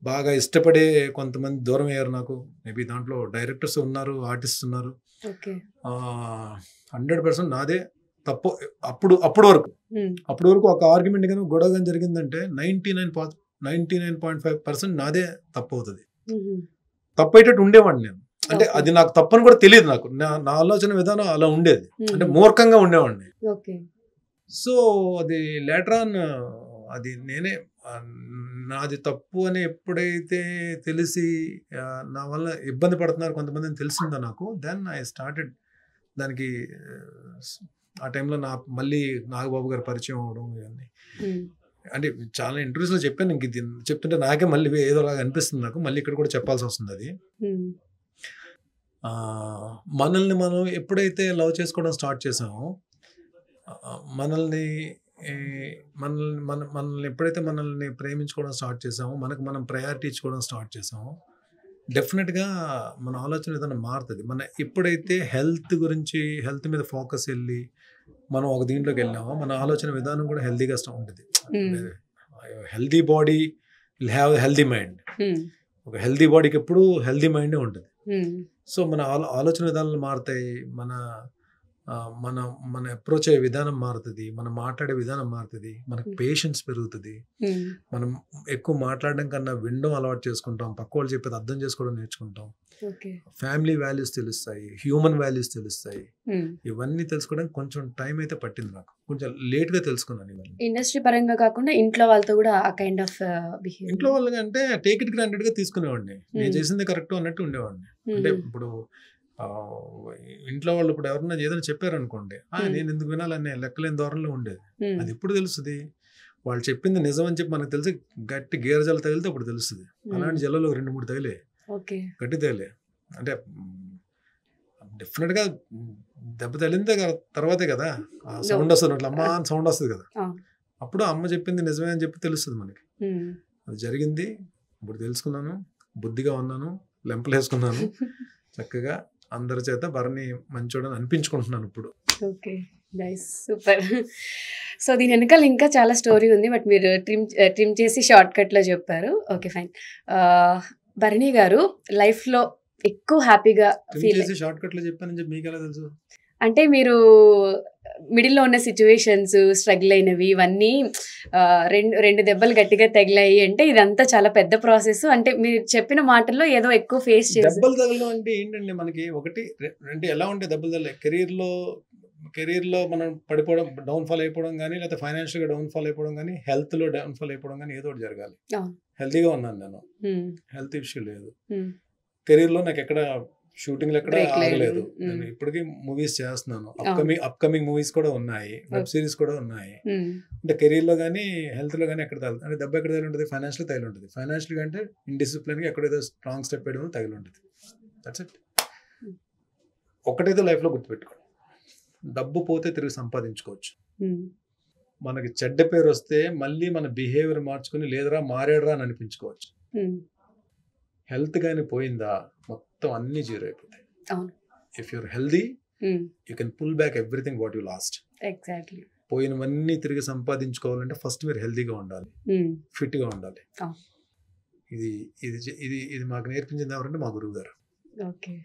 బాగా ఇష్టపడే కొంతమంది దూరం అయ్యారు నాకు. మేబీ దాంట్లో డైరెక్టర్స్ ఉన్నారు, ఆర్టిస్ట్ ఉన్నారు. 100% నాదే తప్పు. అప్పుడు వరకు ఒక ఆర్గ్యుమెంట్ కానీ గొడవ కానీ జరిగిందంటే 99.5% నాదే తప్పు అవుతుంది. తప్పు అయ్యేటట్టు ఉండేవాడిని నేను. అంటే అది నాకు తప్పని కూడా తెలియదు. నాకు నా ఆలోచన విధానం అలా ఉండేది, అంటే మూర్ఖంగా ఉండేవాడిని. సో అది లేటర్ ఆన్ అది నేనే నాది తప్పు అని ఎప్పుడైతే తెలిసి నా వల్ల ఇబ్బంది పడుతున్నారు కొంతమందిని తెలిసిందో నాకు, దెన్ ఐ స్టార్టెడ్ దానికి ఆ టైంలో మళ్ళీ నాగబాబు గారు పరిచయం అవడం ఇవన్నీ. అంటే చాలా ఇంటర్వ్యూస్లో చెప్పాను, ఇంక ఇది చెప్తుంటే నాకే మళ్ళీ ఏదోలాగా అనిపిస్తుంది నాకు, మళ్ళీ ఇక్కడ కూడా చెప్పాల్సి వస్తుంది అది. మనల్ని మనం ఎప్పుడైతే లవ్ చేసుకోవడం స్టార్ట్ చేసామో, మనల్ని ఎప్పుడైతే మనల్ని ప్రేమించుకోవడం స్టార్ట్ చేసామో, మనకు మనం ప్రయారిటీ ఇచ్చుకోవడం స్టార్ట్ చేసామో, డెఫినెట్గా మన ఆలోచన విధానం మారుతుంది. మన ఎప్పుడైతే హెల్త్ మీద ఫోకస్ వెళ్ళి మనం ఒక దీంట్లోకి వెళ్ళామో, మన ఆలోచన విధానం కూడా హెల్తీగా ఉంటుంది. Healthy body will have healthy mind. ఒక హెల్తీ బాడీకి ఎప్పుడు హెల్తీ మైండే ఉంటుంది. సో మన ఆలోచన విధానాలు మారుతాయి, మన అప్రోచ్ అయ్యే విధానం మారుతుంది, మనం మాట్లాడే విధానం మారుతుంది, మనకు పేషెన్స్ పెరుగుతుంది, మనం ఎక్కువ మాట్లాడడం కన్నా వినడం అలవాటు చేసుకుంటాం, పక్క వాళ్ళు చెప్పేది అర్థం చేసుకోవడం నేర్చుకుంటాం, ఫ్యామిలీ వాల్యూస్ తెలుస్తాయి, హ్యూమన్ వాల్యూస్ తెలుస్తాయి. ఇవన్నీ తెలుసుకోవడానికి కొంచెం టైం అయితే పట్టింది నాకు, కొంచెం లేట్ గా తెలుసుకున్నాను ఇవన్నీ. ఇండస్ట్రీ పరంగా కాకుండా ఇంట్లో వాళ్ళతో కూడా ఆ కైండ్ ఆఫ్ ఇంట్లో వాళ్ళకి అంటే టేక్ ఇట్ గ్రాంటెడ్ గా తీసుకునేవాడిని, నేను చేసింది కరెక్ట్ అన్నట్టు ఉండేవాడిని. అంటే ఇప్పుడు ఇంట్లో వాళ్ళు ఇప్పుడు ఎవరన్నా ఏదైనా చెప్పారనుకోండి, నేను ఎందుకు వినాలనే లెక్కలేని ధోరణిలో ఉండేది. అది ఎప్పుడు తెలుస్తుంది, వాళ్ళు చెప్పింది నిజం అని చెప్పి మనకు తెలిసి గట్టి గేరజలు తగిలితే అప్పుడు తెలుస్తుంది. అలాంటి జల్లలో 2-3 తగిలే, గట్టి తగిలే. అంటే డెఫినెట్ గా దెబ్బ తగిలిందే తర్వాతే కదా సౌండ్ వస్తుంది, అట్లా అమ్మ అని సౌండ్ వస్తుంది కదా, అప్పుడు అమ్మ చెప్పింది నిజమే అని చెప్పి తెలుస్తుంది మనకి. అది జరిగింది, ఇప్పుడు తెలుసుకున్నాను, బుద్ధిగా ఉన్నాను, లెంపలు వేసుకున్నాను, చక్కగా అందరి చేత భరణి మంచోడని అనిపించుకుంటున్నాను ఇప్పుడు. Okay, nice, super. సో దీని వెనకాల ఇంకా చాలా స్టోరీ ఉంది, బట్ మీరు ట్రిమ్ చేసి షార్ట్ కట్లో చెప్పారు. Okay, fine. భరణి గారు లైఫ్లో ఎక్కువ హ్యాపీగా ఫీల్ చేసి షార్ట్ కట్లో చెప్పానని చెప్పి మీకు ఎలా తెలుసు? అంటే మీరు మిడిల్లో ఉన్న సిచ్యువేషన్స్, స్ట్రగుల్ అయినవి ఇవన్నీ రెండు దెబ్బలు గట్టిగా తగిలాయి అంటే ఇదంతా చాలా పెద్ద ప్రాసెస్. అంటే మీరు చెప్పిన మాటల్లో ఏదో ఎక్కువ ఫేస్ చేసి దెబ్బలు తగలడం అంటే ఏంటండి, మనకి ఒకటి అంటే ఎలా ఉంటే దెబ్బలు తగలే, కెరీర్లో మనం పడిపోవడం, డౌన్ఫాల్ అయిపోవడం కానీ, లేకపోతే ఫైనాన్షియల్గా డౌన్ఫాల్ అయిపోవడం కానీ, హెల్త్లో డౌన్ఫాల్ అయిపోవడం కానీ, ఏదో ఒకటి జరగాలి. హెల్తీగా ఉన్నాను నేను, హెల్త్ ఇష్యూ లేదు. కెరీర్లో నాకు ఎక్కడ షూటింగ్లు ఎక్కడ ఆగలేదు, నేను ఇప్పటికీ మూవీస్ చేస్తున్నాను, అప్కమింగ్ మూవీస్ కూడా ఉన్నాయి, వెబ్ సిరీస్ కూడా ఉన్నాయి. అంటే కెరీర్లో కానీ హెల్త్లో కానీ ఎక్కడ తగలు, అంటే దెబ్బ ఎక్కడ తగిలి ఉంటుంది, ఫైనాన్షియల్ తగిలి ఉంటుంది. ఫైనాన్షియల్గా అంటే ఇండిసిప్లిన్గా ఎక్కడైతే స్ట్రాంగ్ స్టెప్ వేయడం తగిలి ఉంటుంది. That's it. ఒకటైతే లైఫ్లో గుర్తుపెట్టుకోండి, డబ్బు పోతే తిరిగి సంపాదించుకోవచ్చు. మనకి చెడ్డ పేరు వస్తే మళ్ళీ మన బిహేవియర్ మార్చుకుని లేదరా మారేడరా అని అనిపించుకోవచ్చు. హెల్త్ కానీ పోయిందా మొత్తం అన్ని జీరో అయిపోతాయి. If you're healthy you can pull back everything what you lost. Exactly. పోయినవన్నీ తిరిగి సంపాదించుకోవాలంటే ఫస్ట్ మీరు హెల్దీగా ఉండాలి, ఫిట్గా ఉండాలి. ఇది ఇది ఇది ఇది మాకు నేర్పించింది ఎవరంటే మా గురువు గారు. Okay,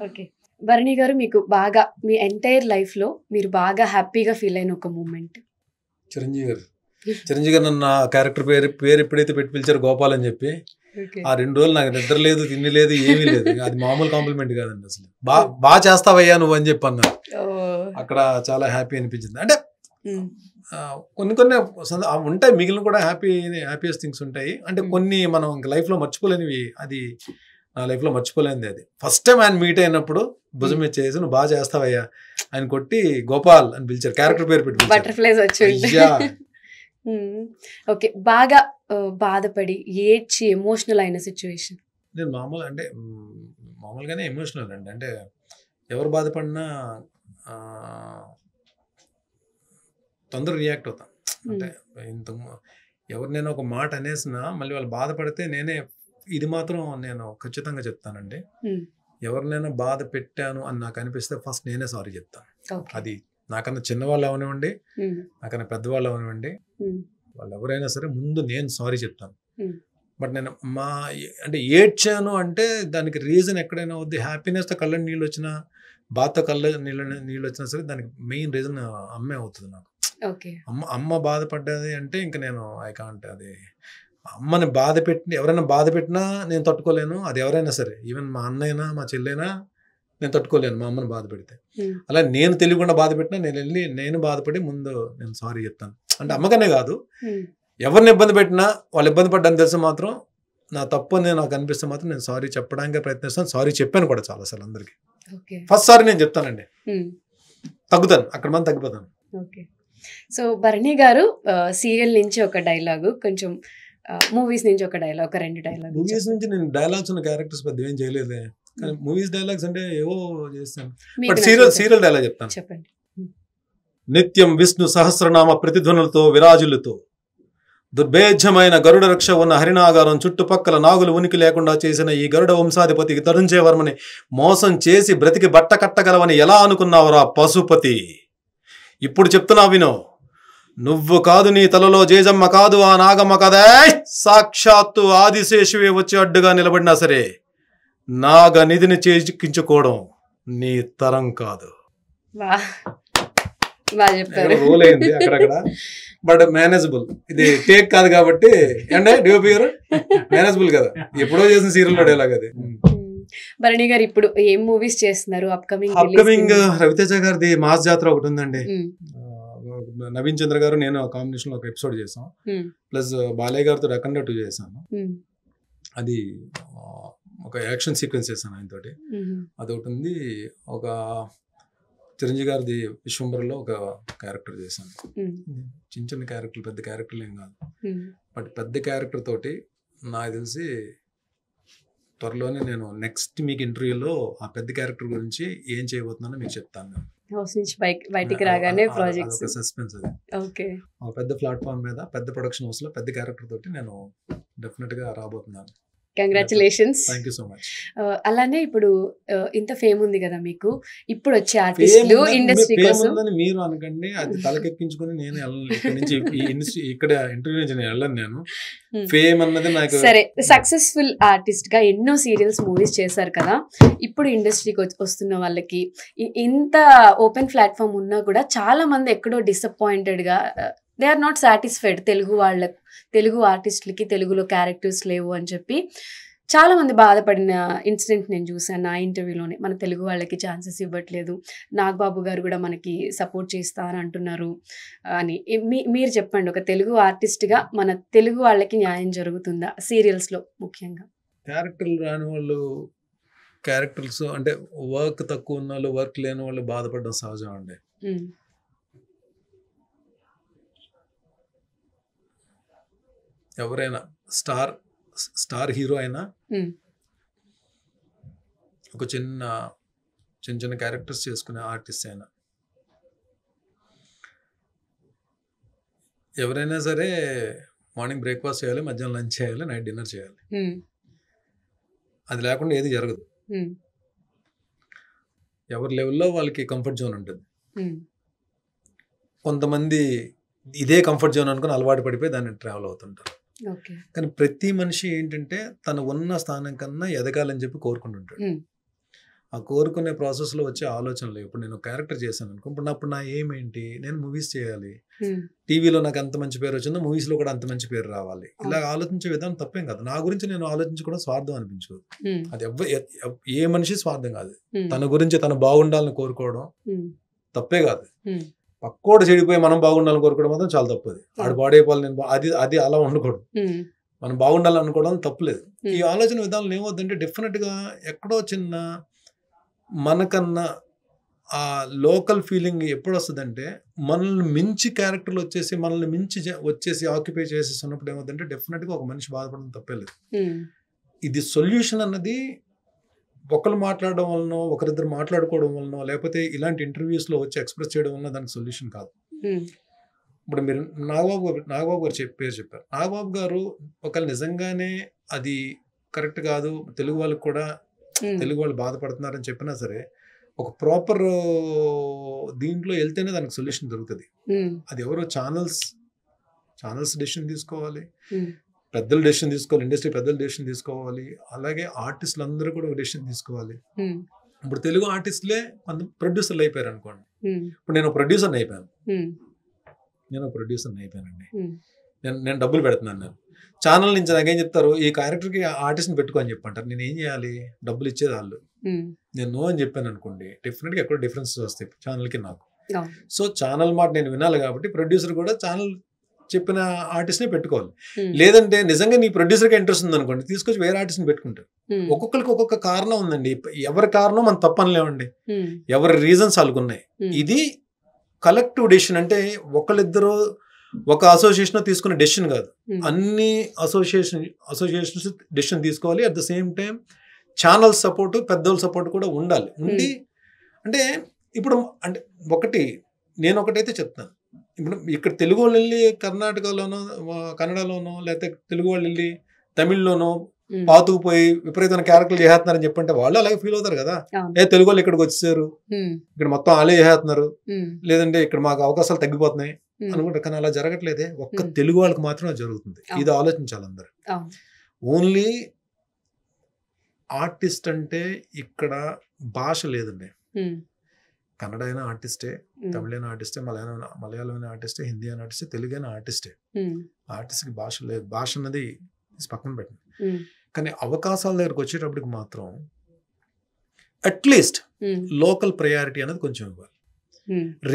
okay. భరణి గారు, మీకు బాగా మీ ఎంటైర్ లైఫ్లో మీరు బాగా హ్యాపీగా ఫీల్ అయిన ఒక మూమెంట్? చిరంజీవి గారు నన్ను ఆ క్యారెక్టర్ పేరు ఎప్పుడైతే పెట్టి పిలిచారు గోపాల్ అని చెప్పి, ఆ 2 రోజులు నాకు నిద్ర లేదు, తిండి లేదు, ఏమీ లేదు. అది మామూలు కాంప్లిమెంట్ కాదండి అసలు. బాగా చేస్తావయ్యా నువ్వు అని చెప్పి అన్నారు. అక్కడ చాలా హ్యాపీ అనిపించింది. అంటే కొన్ని ఉంటాయి, మిగిలిన కూడా హ్యాపీయెస్ట్ థింగ్స్ ఉంటాయి. అంటే కొన్ని మనం లైఫ్లో మర్చిపోలేనివి, అది నా లైఫ్లో మర్చిపోలేనిది. అది ఫస్ట్ టైం ఆయన మీట్ అయినప్పుడు భుజం మీద చేసి నువ్వు బాగా చేస్తావయ్యా ఆయన కొట్టి గోపాల్ అని పిలిచారు, క్యారెక్టర్ పేరు పెట్టి. బటర్ఫ్లైస్ వచ్చి. ఓకే, బాగా బాధపడి ఏడ్చి ఎమోషనల్ అయిన సిచ్యువేషన్? నేను మామూలుగానే ఎమోషనల్ అండి. అంటే ఎవరు బాధపడినా తొందరగా రియాక్ట్ అవుతాను. అంటే ఎవరినైనా ఒక మాట అనేసినా మళ్ళీ వాళ్ళు బాధపడితే ఇది మాత్రం నేను ఖచ్చితంగా చెప్తానండి, ఎవరినైనా బాధ పెట్టాను అని నాకు అనిపిస్తే ఫస్ట్ నేనే సారీ చెప్తాను. అది నాకన్నా చిన్నవాళ్ళు అవనివ్వండి, నాకన్నా పెద్దవాళ్ళు అవనివ్వండి, వాళ్ళు ఎవరైనా సరే ముందు నేను సారీ చెప్తాను. బట్ నేను అంటే ఏడ్చాను అంటే దానికి రీజన్ ఎక్కడైనా అవుద్ది. హ్యాపీనెస్తో కళ్ళని నీళ్ళు వచ్చినా, బాధతో నీళ్ళు వచ్చినా సరే దానికి మెయిన్ రీజన్ అమ్మే అవుతుంది నాకు. అమ్మ బాధపడ్డది అంటే ఇంకా నేను ఐ కాంట్, అది అమ్మని ఎవరైనా బాధ పెట్టినా నేను తట్టుకోలేను. అది ఎవరైనా సరే, ఈవెన్ మా అన్నైనా మా చెల్లైనా నేను తట్టుకోలేను మా అమ్మని బాధ పెడితే. అలా నేను తెలియకుండా బాధ పెట్టినా నేను బాధపడి ముందు నేను సారీ చెప్తాను. అంటే అమ్మకనే కాదు, ఎవరిని ఇబ్బంది పెట్టినా వాళ్ళు ఇబ్బంది పడ్డాన్ని తెలిసి మాత్రం నా తప్పు అని నాకు అనిపిస్తే మాత్రం నేను సారీ చెప్పడానికి ప్రయత్నిస్తాను. సారీ చెప్పాను కూడా చాలాసార్లు అందరికి. ఫస్ట్ సారీ నేను చెప్తానండి, తగ్గుతాను అక్కడ మనం తగ్గిపోతాను. Okay. So Bharani garu serial నుంచి ఒక డైలాగు, కొంచెం మూవీస్ నుంచి ఒక డైలాగ్, ఒక 2 డైలాగ్. మూవీస్ నుంచి నేను డైలాగ్స్ ఉన్న క్యారెక్టర్స్ పెద్ద ఏం చేయలేదే, కానీ మూవీస్ డైలాగ్స్ అంటే ఏవో చేస్తాను. బట్ సీరియల్ డైలాగ్ చెప్తాను. చెప్పండి. నిత్యం విష్ణు సహస్రనామ ప్రతిధ్వనులతో విరాజులతో దుర్భేద్యమైన గరుడ రక్ష ఉన్న హరినాగారం చుట్టుపక్కల నాగులు ఉనికి లేకుండా చేసిన ఈ గరుడ వంశాధిపతికి తరుంజయవర్మని మోసం చేసి బ్రతికి బట్ట కట్టగలవని ఎలా అనుకున్నావురా పశుపతి? ఇప్పుడు చెప్తున్నా వినో, నువ్వు కాదు, నీ తలలో జేజమ్మ కాదు, ఆ నాగమ్మ కదా, సాక్షాత్తు ఆదిశేషువే వచ్చి అడ్డుగా నిలబడినా సరే నాగ నిధిని చేజిక్కించుకోవడం నీ తరం కాదు. రోల్ అయింది అక్కడక్కడ, బట్ మేనేజబుల్. ఇది టేక్ కాదు కాబట్టి అండ్ డిఓపి గారు మేనేజబుల్ కదా, ఎప్పుడో చేసిన సీరియల్ లో డైలాగ్ అది. భరణి గారు ఇప్పుడు ఏం మూవీస్ చేస్తున్నారు? అప్కమింగ్ రవితేజ గారిది మాస్ జాతర ఒకటి ఉందండి. నవీన్ చంద్ర గారు నేను కాంబినేషన్ లో ఒక ఎపిసోడ్ చేసాం, ప్లస్ బాలయ్య గారితో రకంగా 2 చేశాను. అది ఒక యాక్షన్ సీక్వెన్స్ చేశాను ఆయనతోటి, అదొకటి ఉంది. ఒక చిరంజీవి గారిది విశ్వంబర్లో ఒక క్యారెక్టర్ చేశాను. చిన్న చిన్న క్యారెక్టర్లు, పెద్ద క్యారెక్టర్లు ఏం కాదు, బట్ పెద్ద క్యారెక్టర్ తోటి నాకు తెలిసి త్వరలోనే నేను నెక్స్ట్ మీకు ఇంటర్వ్యూలో ఆ పెద్ద క్యారెక్టర్ గురించి ఏం చేయబోతున్నానో మీకు చెప్తాను. బయటికి రాగానే ప్రాజెక్ట్ సస్పెన్స్ అది. ఓకే, పెద్ద ప్లాట్ఫామ్ మీద పెద్ద ప్రొడక్షన్ హౌస్ లో పెద్ద క్యారెక్టర్ తోటి నేను డెఫినెట్ గా రాబోతున్నాను. Congratulations. Thank you so much. అలానే ఇప్పుడు ఇంత ఫేమ్ ఉంది కదా మీకు, ఇప్పుడు వచ్చే ఆర్టిస్టులు ఇండస్ట్రీ కోసం మీరు అనకండి, అది తలకెక్కించుకుని నేను ఇక్కడ నుంచి ఇక్కడ ఇంటర్వ్యూ నుంచి నేను వెళ్ళను. నేను ఫేమ్ అన్నది నాకు సరే, సక్సెస్ఫుల్ ఆర్టిస్ట్ గా ఎన్నో సీరియల్స్ మూవీస్ చేశారు కదా, ఇప్పుడు ఇండస్ట్రీకి వస్తున్న వాళ్ళకి ఇంత ఓపెన్ ప్లాట్ఫామ్ ఉన్నా కూడా చాలా మంది ఎక్కడో డిసప్పాయింటెడ్ గా, they are not satisfied. Telugu ఆర్టిస్టులకి తెలుగులో క్యారెక్టర్స్ లేవు అని చెప్పి చాలా మంది బాధపడిన ఇన్సిడెంట్ నేను చూసాను నా ఇంటర్వ్యూలోనే. మన తెలుగు వాళ్ళకి ఛాన్సెస్ ఇవ్వట్లేదు, నాగబాబు గారు కూడా మనకి సపోర్ట్ చేస్తా అని అంటున్నారు అని. మీరు చెప్పండి, ఒక తెలుగు ఆర్టిస్ట్గా మన తెలుగు వాళ్ళకి న్యాయం జరుగుతుందా సీరియల్స్లో? ముఖ్యంగా క్యారెక్టర్లు రాని వాళ్ళు, క్యారెక్టర్స్ అంటే వర్క్ తక్కువ ఉన్న వాళ్ళు, వర్క్ లేని వాళ్ళు బాధపడడం సహజం అండి. ఎవరైనా స్టార్ హీరో అయినా, ఒక చిన్న చిన్న క్యారెక్టర్స్ చేసుకునే ఆర్టిస్ట్ అయినా, ఎవరైనా సరే మార్నింగ్ బ్రేక్ఫాస్ట్ చేయాలి, మధ్యాహ్నం లంచ్ చేయాలి, నైట్ డిన్నర్ చేయాలి. అది లేకుండా ఏది జరగదు. ఎవరి లెవెల్లో వాళ్ళకి కంఫర్ట్ జోన్ ఉంటుంది. కొంతమంది ఇదే కంఫర్ట్ జోన్ అనుకుని అలవాటు పడిపోయి దాన్ని ట్రావెల్ అవుతుంటారు. కానీ ప్రతి మనిషి ఏంటంటే తను ఉన్న స్థానం కన్నా ఎదగాలని చెప్పి కోరుకుంటుంటాడు. ఆ కోరుకునే ప్రాసెస్లో వచ్చే ఆలోచనలు, ఇప్పుడు నేను క్యారెక్టర్ చేశాను అనుకో, ఇప్పుడు నా ఎయిమ్ ఏంటి, నేను మూవీస్ చేయాలి, టీవీలో నాకు అంత మంచి పేరు వచ్చిందో మూవీస్లో కూడా అంత మంచి పేరు రావాలి. ఇలా ఆలోచించే విధానం తప్పేం కాదు. నా గురించి నేను ఆలోచించుకోవడం స్వార్థం అనిపించుకోదు. అది ఏ మనిషి స్వార్థం కాదు. తన గురించి తను బాగుండాలని కోరుకోవడం తప్పే కాదు. పక్కోడు చెడిపోయి మనం బాగుండాలని కోరుకోవడం మాత్రం చాలా తప్పది. ఆడు పాడైపోవాలి, నేను అది అలా ఉండకూడదు. మనం బాగుండాలని అనుకోవడం తప్పులేదు. ఈ ఆలోచన విధానం ఏమవుతుందంటే డెఫినెట్గా ఎక్కడో చిన్న మనకన్నా ఆ లోకల్ ఫీలింగ్ ఎప్పుడు వస్తుందంటే, మనల్ని మించి క్యారెక్టర్లు వచ్చేసి మనల్ని మించి వచ్చేసి ఆక్యుపై చేసేస్తున్నప్పుడు ఏమవుతుందంటే డెఫినెట్గా ఒక మనిషి బాధపడడం తప్పలేదు. ఇది సొల్యూషన్ అన్నది ఒకరు మాట్లాడడం వలన, ఒకరిద్దరు మాట్లాడుకోవడం వలన, లేకపోతే ఇలాంటి ఇంటర్వ్యూస్లో వచ్చి ఎక్స్ప్రెస్ చేయడం వలన దానికి సొల్యూషన్ కాదు. ఇప్పుడు మీరు నాగబాబు గారు పేరు చెప్పారు. నాగబాబు గారు ఒకవేళ నిజంగానే అది కరెక్ట్ కాదు, తెలుగు వాళ్ళకి కూడా తెలుగు వాళ్ళు బాధపడుతున్నారని చెప్పినా సరే, ఒక ప్రాపర్ దీంట్లో వెళ్తేనే దానికి సొల్యూషన్ దొరుకుతుంది. అది ఎవరో ఛానల్స్ డెసిషన్ తీసుకోవాలి, పెద్దలు డెసిషన్ తీసుకోవాలి, ఇండస్ట్రీ పెద్దలు డెసిషన్ తీసుకోవాలి, అలాగే ఆర్టిస్టులు అందరూ కూడా ఒక డెసిషన్ తీసుకోవాలి. ఇప్పుడు తెలుగు ఆర్టిస్టులే కొంత ప్రొడ్యూసర్లు అయిపోయారు అనుకోండి. ఇప్పుడు నేను ప్రొడ్యూసర్ని అయిపోయానండి. నేను డబ్బులు పెడుతున్నాను. నేను ఛానల్ నుంచి నాకేం చెప్తారు, ఈ క్యారెక్టర్కి ఆర్టిస్ట్ని పెట్టుకో అని చెప్పంటారు. నేను ఏం చేయాలి? డబ్బులు ఇచ్చేది వాళ్ళు. నేను నో అని చెప్పాను అనుకోండి, డెఫినెట్గా ఎక్కడో డిఫరెన్స్ వస్తాయి ఛానల్కి నాకు. సో ఛానల్ మాట నేను వినాలి కాబట్టి ప్రొడ్యూసర్ కూడా ఛానల్ చెప్పిన ఆర్టిస్ట్నే పెట్టుకోవాలి. లేదంటే నిజంగా నీ ప్రొడ్యూసర్కి ఇంట్రెస్ట్ ఉందనుకోండి, తీసుకొచ్చి వేరే ఆర్టిస్ట్ని పెట్టుకుంటారు. ఒక్కొక్కరికి ఒక్కొక్క కారణం ఉందండి. ఎవరి కారణం మనం తప్పనిలేమండి, ఎవరి రీజన్స్ వాళ్ళకున్నాయి. ఇది కలెక్టివ్ డెసిషన్. అంటే ఒకళ్ళిద్దరు ఒక అసోసియేషన్ తీసుకునే డెసిషన్ కాదు, అన్ని అసోసియేషన్స్ డెసిషన్ తీసుకోవాలి. At the same time channel support, పెద్దోళ్ళ సపోర్ట్ కూడా ఉండాలి. ఉండి అంటే ఇప్పుడు అంటే నేను ఒకటైతే చెప్తాను, ఇప్పుడు ఇక్కడ తెలుగు వాళ్ళు వెళ్ళి కర్ణాటకలోనో కన్నడలోనో లేకపోతే తెలుగు వాళ్ళు వెళ్ళి తమిళ్లోనో పాతుకుపోయి విపరీతమైన క్యారెక్టర్లు చేస్తున్నారని చెప్పంటే వాళ్ళు అలాగే ఫీల్ అవుతారు కదా. తెలుగు వాళ్ళు ఇక్కడికి వచ్చేసారు, ఇక్కడ మొత్తం వాళ్ళే చేస్తున్నారు, లేదంటే ఇక్కడ మాకు అవకాశాలు తగ్గిపోతున్నాయి అనుకుంటారు. కానీ అలా జరగట్లేదే, ఒక్క తెలుగు వాళ్ళకి మాత్రం అది జరుగుతుంది. ఇది ఆలోచించాలి అందరు. ఓన్లీ ఆర్టిస్ట్ అంటే ఇక్కడ భాష లేదండి. కన్నడ అయినా ఆర్టిస్టే, తమిళ అయినా ఆర్టిస్టే, మలయాళం అయినా ఆర్టిస్టే, హిందీ అయినా ఆర్టిస్టే, తెలుగు అయినా ఆర్టిస్టే. ఆర్టిస్ట్కి భాష లేదు. భాష అన్నది పక్కన పెట్టండి. కానీ అవకాశాల దగ్గరకు వచ్చేటప్పటికి మాత్రం అట్లీస్ట్ లోకల్ ప్రయారిటీ అనేది కొంచెం ఇవ్వాలి,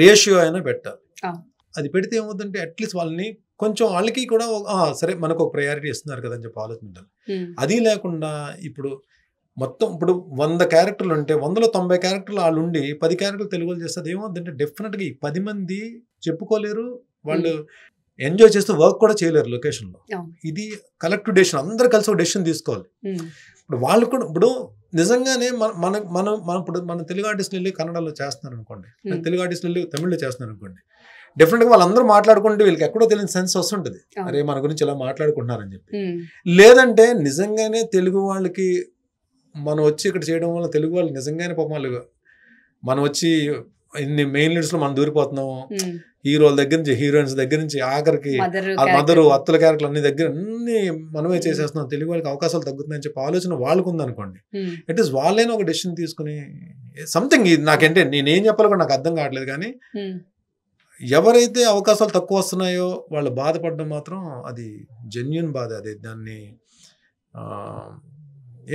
రేషియో అయినా పెట్టాలి. అది పెడితే ఏమవుతుందంటే అట్లీస్ట్ వాళ్ళని కొంచెం వాళ్ళకి కూడా సరే మనకు ఒక ప్రయారిటీ ఇస్తున్నారు కదా అని చెప్పి ఆలోచించాలి. అది లేకుండా ఇప్పుడు మొత్తం ఇప్పుడు 100 క్యారెక్టర్లు ఉంటే 100లో 90 క్యారెక్టర్లు వాళ్ళు ఉండి 10 క్యారెక్టర్లు తెలుగులో చేస్తే అది ఏమవుతుందంటే డెఫినెట్గా ఈ 10 మంది చెప్పుకోలేరు, వాళ్ళు ఎంజాయ్ చేస్తూ వర్క్ కూడా చేయలేరు లొకేషన్లో. ఇది కలెక్టివ్ డెసిషన్, అందరు కలిసి ఒక డెసిషన్ తీసుకోవాలి. ఇప్పుడు వాళ్ళు కూడా ఇప్పుడు నిజంగానే మన తెలుగు ఆర్టిస్టులు వెళ్ళి కన్నడలో చేస్తున్నారు అనుకోండి, తెలుగు ఆర్టిస్టులు వెళ్ళి తమిళ్లో చేస్తున్నారు అనుకోండి, డెఫినెట్గా వాళ్ళందరూ మాట్లాడుకుంటే వీళ్ళకి ఎక్కడో తెలియని సెన్స్ వస్తుంటుంది, అరే మన గురించి ఇలా మాట్లాడుకుంటున్నారని చెప్పి. లేదంటే నిజంగానే తెలుగు వాళ్ళకి మనం వచ్చి ఇక్కడ చేయడం వల్ల తెలుగు వాళ్ళు నిజంగానే పాపం వాళ్ళు మనం వచ్చి ఇన్ని మెయిన్ లీడ్స్లో మనం దూరిపోతున్నాము, హీరోల దగ్గర నుంచి హీరోయిన్స్ దగ్గర నుంచి ఆఖరికి మదరు అత్తల క్యారెక్టర్లు అన్ని దగ్గర అన్ని మనమే చేసేస్తున్నాం, తెలుగు వాళ్ళకి అవకాశాలు తగ్గుతున్నాయని చెప్పి ఆలోచన వాళ్ళకు ఉందనుకోండి, ఇట్ ఈస్ వాళ్ళైనా ఒక డెసిషన్ తీసుకుని సంథింగ్. నాకంటే నేనేం చెప్పాలో కూడా నాకు అర్థం కావట్లేదు. కానీ ఎవరైతే అవకాశాలు తక్కువ వస్తున్నాయో వాళ్ళు బాధపడడం మాత్రం అది జెన్యూన్ బాధ. అది దాన్ని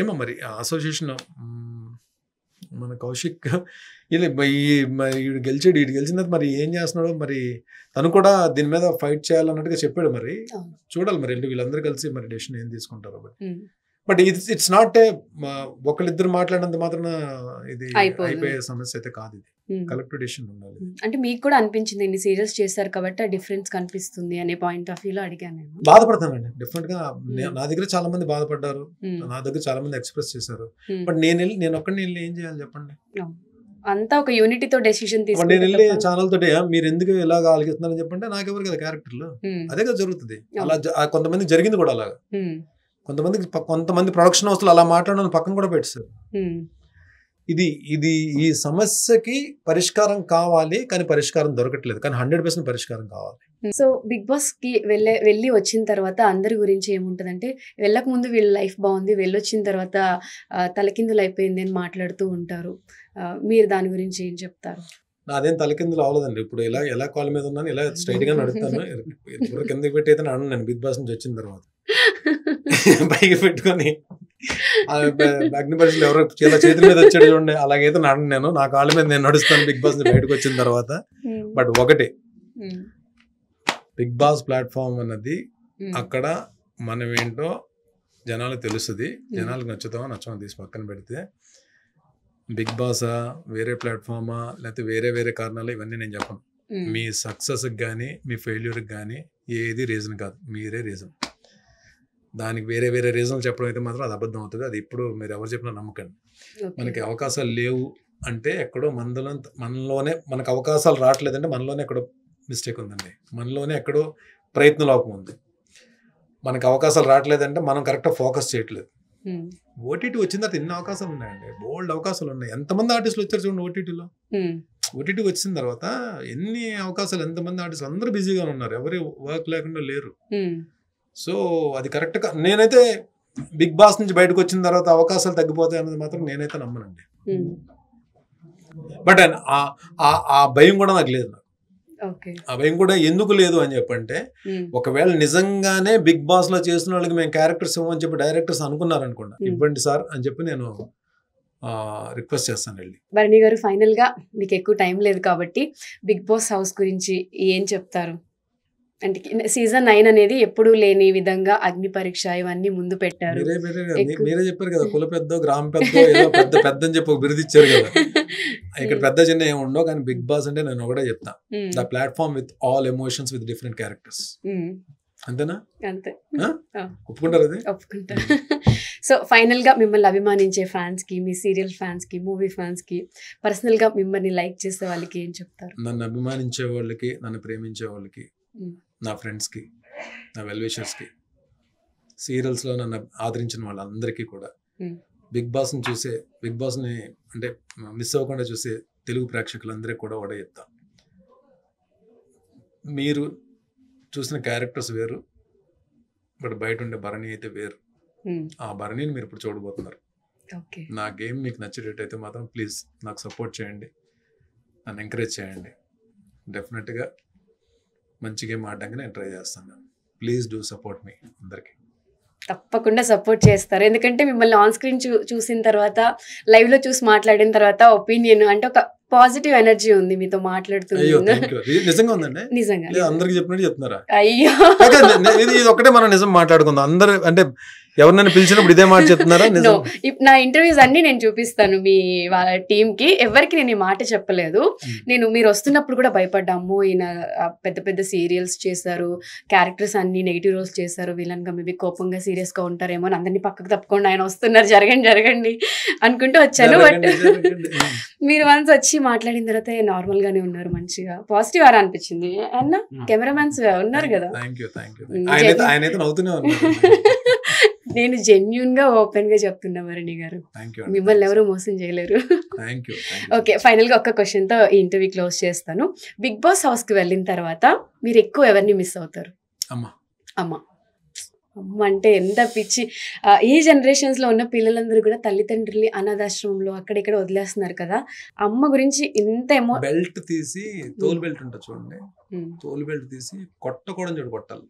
ఏమో మరి అసోసియేషన్ మన కౌశిక్ వీడు గెలిచాడు, వీడు గెలిచిన తర్వాత మరి ఏం చేస్తున్నాడో, మరి తను కూడా దీని మీద ఫైట్ చేయాలన్నట్టుగా చెప్పాడు. మరి చూడాలి మరి వీళ్ళందరూ కలిసి మరి డెసిషన్ ఏం తీసుకుంటారో. బట్ ఇట్స్ నాట్ ఏ ఒకళ్ళిద్దరు మాట్లాడినంత మాత్రం ఇది అయిపోయే సమస్య అయితే కాదు. ఇది కలెక్టివ్ డెసిషన్ ఉండాలి. అంటే మీకు కూడా అనిపించింది ఇన్ని సీరియల్స్ చేశారు కాబట్టి ఆ డిఫరెన్స్ కనిపిస్తుంది అనే పాయింట్ ఆఫ్ వ్యూలో అడిగాను. బాధపడతానండి డెఫినెట్ గా. నా దగ్గర చాలా మంది బాధపడ్డారు, నా దగ్గర చాలా మంది ఎక్స్ప్రెస్ చేశారు. బట్ నేను ఒక్కడిని వెళ్ళి ఏం చేయాలి చెప్పండి? అంతా ఒక యూనిటీతో డెసిషన్ తీసుకుని నేను వెళ్ళి ఛానల్ తోటి మీరు ఎందుకు ఇలాగా ఆలోచిస్తున్నారని చెప్పంటే నాకెవరు కదా క్యారెక్టర్లు, అదే కదా జరుగుతుంది. అలా కొంతమంది జరిగింది కూడా అలాగా. కొంతమంది ప్రొడక్షన్ హౌస్లు అలా మాట్లాడడం పక్కన కూడా పెట్టారు. ఇది ఈ సమస్యకి పరిష్కారం కావాలి, కానీ పరిష్కారం దొరకట్లేదు. కానీ 100% పరిష్కారం కావాలి. సో బిగ్ బాస్ కి వెళ్ళి వచ్చిన తర్వాత అందరి గురించి ఏముంటదంటే, వెళ్ళక ముందు వీళ్ళ లైఫ్ బాగుంది, వెళ్ళొచ్చిన తర్వాత తలకిందులు అయిపోయింది అని మాట్లాడుతూ ఉంటారు. మీరు దాని గురించి ఏం చెప్తారు? నాదేం తలకిందులు అవ్వలేదండి. ఇప్పుడు ఎలా కాళ్ళ మీద ఉన్నాను, ఇలా స్ట్రైట్ గా నడుస్తాను. కిందకి పెట్టి అయితే నడను నేను. బిగ్ బాస్ నుంచి వచ్చిన తర్వాత పైకి పెట్టుకొని అగ్నిపరీక్షలు ఎవరో చేతుల మీద వచ్చాడు చూడండి, అలాగైతే నడను నేను. నా కాళ్ళ మీద నేను నడుస్తాను బిగ్ బాస్ నుంచి బయటకు వచ్చిన తర్వాత. బట్ ఒకటి, బిగ్ బాస్ ప్లాట్ఫామ్ అన్నది అక్కడ మనం ఏంటో జనాలకు తెలుస్తుంది. జనాలకు నచ్చుతామో నచ్చమో తీసి పక్కన పెడితే, బిగ్ బాసా వేరే ప్లాట్ఫామా లేకపోతే వేరే కారణాలు ఇవన్నీ నేను చెప్పను. మీ సక్సెస్కి కానీ మీ ఫెయిల్యూర్కి కానీ ఏది రీజన్ కాదు, మీరే రీజన్. దానికి వేరే రీజన్లు చెప్పడం అయితే మాత్రం అది అబద్ధం అవుతుంది. అది ఇప్పుడు మీరు ఎవరు చెప్పినా నమ్మకండి. మనకి అవకాశాలు లేవు అంటే ఎక్కడో మనలోనే మనకు అవకాశాలు రావట్లేదంటే మనలోనే ఎక్కడో మిస్టేక్ ఉందండి. మనలోనే ఎక్కడో ప్రయత్న లోపం ఉంది. మనకు అవకాశాలు రావట్లేదంటే మనం కరెక్ట్గా ఫోకస్ చేయట్లేదు. ఓటీటీ వచ్చిన తర్వాత ఎన్ని అవకాశాలు ఉన్నాయండి, బోల్డ్ అవకాశాలు ఉన్నాయి. ఎంతమంది ఆర్టిస్టులు వచ్చారు చూడండి ఓటీటీలో. ఓటీటీ వచ్చిన తర్వాత ఎన్ని అవకాశాలు, ఎంతమంది ఆర్టిస్టులు అందరూ బిజీగా ఉన్నారు, ఎవరు వర్క్ లేకుండా లేరు. సో అది కరెక్ట్గా నేనైతే బిగ్ బాస్ నుంచి బయటకు వచ్చిన తర్వాత అవకాశాలు తగ్గిపోతాయి అన్నది మాత్రం నేనైతే నమ్మనండి. బట్ ఆ భయం కూడా నాకు లేదు. ఆ భయం కూడా ఎందుకు లేదు అని చెప్పంటే, ఒకవేళ నిజంగానే బిగ్ బాస్ లో చేసిన వాళ్ళకి మేము క్యారెక్టర్స్ ఇవ్వమని చెప్పి డైరెక్టర్స్ అనుకున్నారనుకోండి, ఇవ్వండి సార్ అని చెప్పి నేను రిక్వెస్ట్ చేస్తాను వెళ్ళి. భరణి గారు, ఫైనల్ గా మీకు ఎక్కువ టైం లేదు కాబట్టి బిగ్ బాస్ హౌస్ గురించి ఏం చెప్తారు? అంటే సీజన్ 9 అనేది ఎప్పుడూ లేని విధంగా అగ్ని పరీక్ష ఇవన్నీ ముందు పెట్టారు. మీరే చెప్పారు కదా, కుల పెద్ద గ్రామ పెద్ద ఏదో పెద్ద పెద్ద అని చెప్పి ఒక బిరుదు ఇచ్చారు కదా. ఇక్కడ పెద్ద చిన్న ఏమి ఉండవు, కానీ బిగ్ బాస్ అంటే నేను ఒకటే చెప్తా, the platform with all emotions with different characters. అంతేనా? అంతే. ఒప్పుకుంటారు? అది ఒప్పుకుంటారు. సో ఫైనల్ గా మిమ్మల్ని అభిమానించే ఫ్యాన్స్ కి, మీ సీరియల్ ఫ్యాన్స్ కి, మూవీ ఫ్యాన్స్ కి, పర్సనల్ గా మిమ్మల్ని లైక్ చేసే వాళ్ళకి ఏం చెప్తారు? నన్ను అభిమానించే వాళ్ళకి, నన్ను ప్రేమించే వాళ్ళకి, నా ఫ్రెండ్స్కి, నా వెల్ విషర్స్కి, సీరియల్స్లో నన్ను ఆదరించిన వాళ్ళందరికీ కూడా, బిగ్ బాస్ని చూసే, బిగ్ బాస్ని అంటే మిస్ అవ్వకుండా చూసే తెలుగు ప్రేక్షకులందరికీ కూడా ఒకటే చెప్తా, మీరు చూసిన క్యారెక్టర్స్ వేరు, బట్ బయట ఉండే భరణి అయితే వేరు. ఆ భరణిని మీరు ఇప్పుడు చూడబోతున్నారు. నా గేమ్ మీకు నచ్చేటట్టయితే మాత్రం ప్లీజ్ నాకు సపోర్ట్ చేయండి, నన్ను ఎంకరేజ్ చేయండి. డెఫినెట్గా మంచి గేమ్ ఆడడానికి నేను ట్రై చేస్తాను. ప్లీజ్ డూ సపోర్ట్ మీ. అందరికీ తప్పకుండా సపోర్ట్ చేస్తారు. ఎందుకంటే మిమ్మల్ని ఆన్ స్క్రీన్ చూసిన తర్వాత, లైవ్లో చూసి మాట్లాడిన తర్వాత ఒపీనియన్ అంటే ఒక పాజిటివ్ ఎనర్జీ ఉంది మీతో మాట్లాడుతుంది. నిజంగా ఉందండి. నిజంగా అందరికి చెప్పినట్టు చెప్తున్నారా? అయ్యో, ఇది ఒకటే మనం నిజం మాట్లాడుకుందాం. అందరు అంటే ఎవరినైనా పిలిచినప్పుడు ఇదే మాట చెప్తున్నారా? నా ఇంటర్వ్యూస్ అన్ని నేను చూపిస్తాను మీ వాళ్ళ టీమ్ కి. ఎవరికి నేను ఈ మాట చెప్పలేదు. నేను మీరు వస్తున్నప్పుడు కూడా భయపడ్డాము, ఈయన పెద్ద పెద్ద సీరియల్స్ చేశారు, క్యారెక్టర్స్ అన్ని నెగిటివ్ రోల్స్ చేశారు, విలన్ గా మేబీ కోపంగా సీరియస్ గా ఉంటారేమో అని అందరినీ పక్కకు తప్పుకోండి, ఆయన వస్తున్నారు, జరగండి జరగండి అనుకుంటూ వచ్చాను. బట్ మీరు వన్స్ వచ్చి మాట్లాడిన తర్వాత నార్మల్ గానే ఉన్నారు, మంచిగా పాజిటివ్ ఆరా అనిపించింది. అన్న కెమెరామెన్స్ ఉన్నారు కదా, నేను జెన్యూన్ గా ఓపెన్ గా చెప్తున్నా భరణి గారు, మిమ్మల్ని ఎవరు మోసం చేయలేరు. ఓకే, ఫైనల్ గా ఒక్క క్వశ్చన్ తో ఈ ఇంటర్వ్యూ క్లోజ్ చేస్తాను. బిగ్ బాస్ హౌస్ కి వెళ్ళిన తర్వాత మీరు ఎక్కువ ఎవరిని మిస్ అవుతారు? అమ్మ. అమ్మ అంటే ఎంత పిచ్చి. ఈ జనరేషన్స్ లో ఉన్న పిల్లలందరూ కూడా తల్లిదండ్రుల్ని అనాథాశ్రమంలో అక్కడిక్కడ వదిలేస్తున్నారు కదా. అమ్మ గురించి ఇంత బెల్ట్ తీసి, తోలు బెల్ట్ ఉంటుంది చూడండి, తోలు బెల్ట్ తీసి కొట్టకూడని చోటు కొట్టాలి.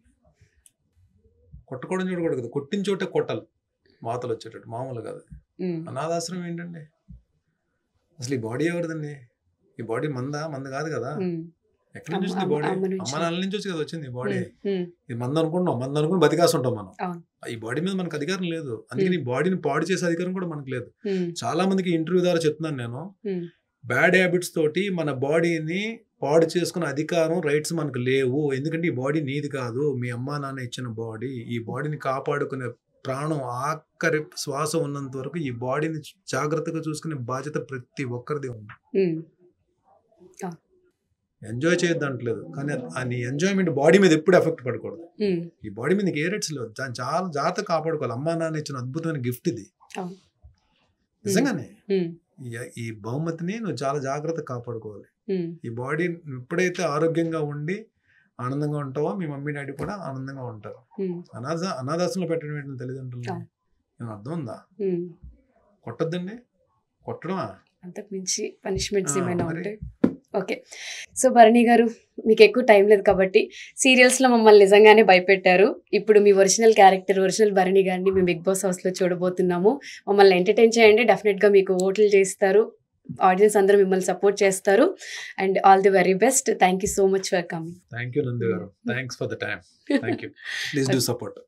కొట్టకూడని చోటు కొట్టదు, కొట్టిన చోటే కొట్టాలి, మాతలు వచ్చేటట్టు. మామూలు కాదు. అనాథాశ్రమం ఏంటండి అసలు? ఈ బాడీ ఎవరిదండి? ఈ బాడీ మంద కాదు కదా. ఎక్కడి నుంచి వచ్చింది బాడీ? అమ్మ నాన్న నుంచి వచ్చి కదా వచ్చింది బాడీ. ఇది మంద అనుకుంటున్నాం, మంద అనుకుని బతికాస్తుంటాం మనం. ఈ బాడీ మీద మనకు అధికారం లేదు. అందుకని ఈ బాడీని పాడు చేసే అధికారం కూడా మనకు లేదు. చాలా మందికి ఇంటర్వ్యూ ద్వారా చెప్తున్నాను నేను, బ్యాడ్ హ్యాబిట్స్ తోటి మన బాడీని పాడు చేసుకునే అధికారం, రైట్స్ మనకు లేవు. ఎందుకంటే ఈ బాడీ నీది కాదు, మీ అమ్మా నాన్న ఇచ్చిన బాడీ. ఈ బాడీని కాపాడుకునే ప్రాణం, ఆఖరి శ్వాస ఉన్నంత వరకు ఈ బాడీని జాగ్రత్తగా చూసుకునే బాధ్యత ప్రతి ఒక్కరిది ఉంది. ఎంజాయ్ చేయొద్దంటలేదు, కానీ నీ ఎంజాయ్మెంట్ బాడీ మీద ఎప్పుడు ఎఫెక్ట్ పడకూడదు. ఈ బాడీ మీద ఏ రైట్స్ లేవు, చాలా జాగ్రత్తగా కాపాడుకోవాలి. అమ్మా నాన్న ఇచ్చిన అద్భుతమైన గిఫ్ట్ ఇది. నిజంగానే ఈ బహుమతిని నువ్వు చాలా జాగ్రత్తగా కాపాడుకోవాలి. ఈ బాడీ ఎప్పుడైతే ఆరోగ్యంగా ఉండి ఆనందంగా ఉంటావో, మీ మమ్మీ డాడీ కూడా ఆనందంగా ఉంటారు. అనాథాశ్రమంలో పెట్టడం ఏంటంటే తల్లిదండ్రులు ఏమైనా అర్థం ఉందా? కొట్టద్దండి, కొట్టడమా? అంతకు మించి పనిష్మెంట్స్ ఏమైనా ఉంటాయి. ఓకే, సో భరణి గారు, మీకు ఎక్కువ టైం లేదు కాబట్టి సీరియల్స్లో మమ్మల్ని నిజంగానే భయపెట్టారు. ఇప్పుడు మీ ఒరిజినల్ క్యారెక్టర్, ఒరిజినల్ భరణి గారిని మేము బిగ్ బాస్ హౌస్లో చూడబోతున్నాము. మమ్మల్ని ఎంటర్టైన్ చేయండి, డెఫినెట్గా మీకు ఓట్లు చేస్తారు, ఆడియన్స్ అందరూ మిమ్మల్ని సపోర్ట్ చేస్తారు. And all the very best. Thank you so much for coming. Thank you నందు గారు, thanks for the time. Thank you. Please do support.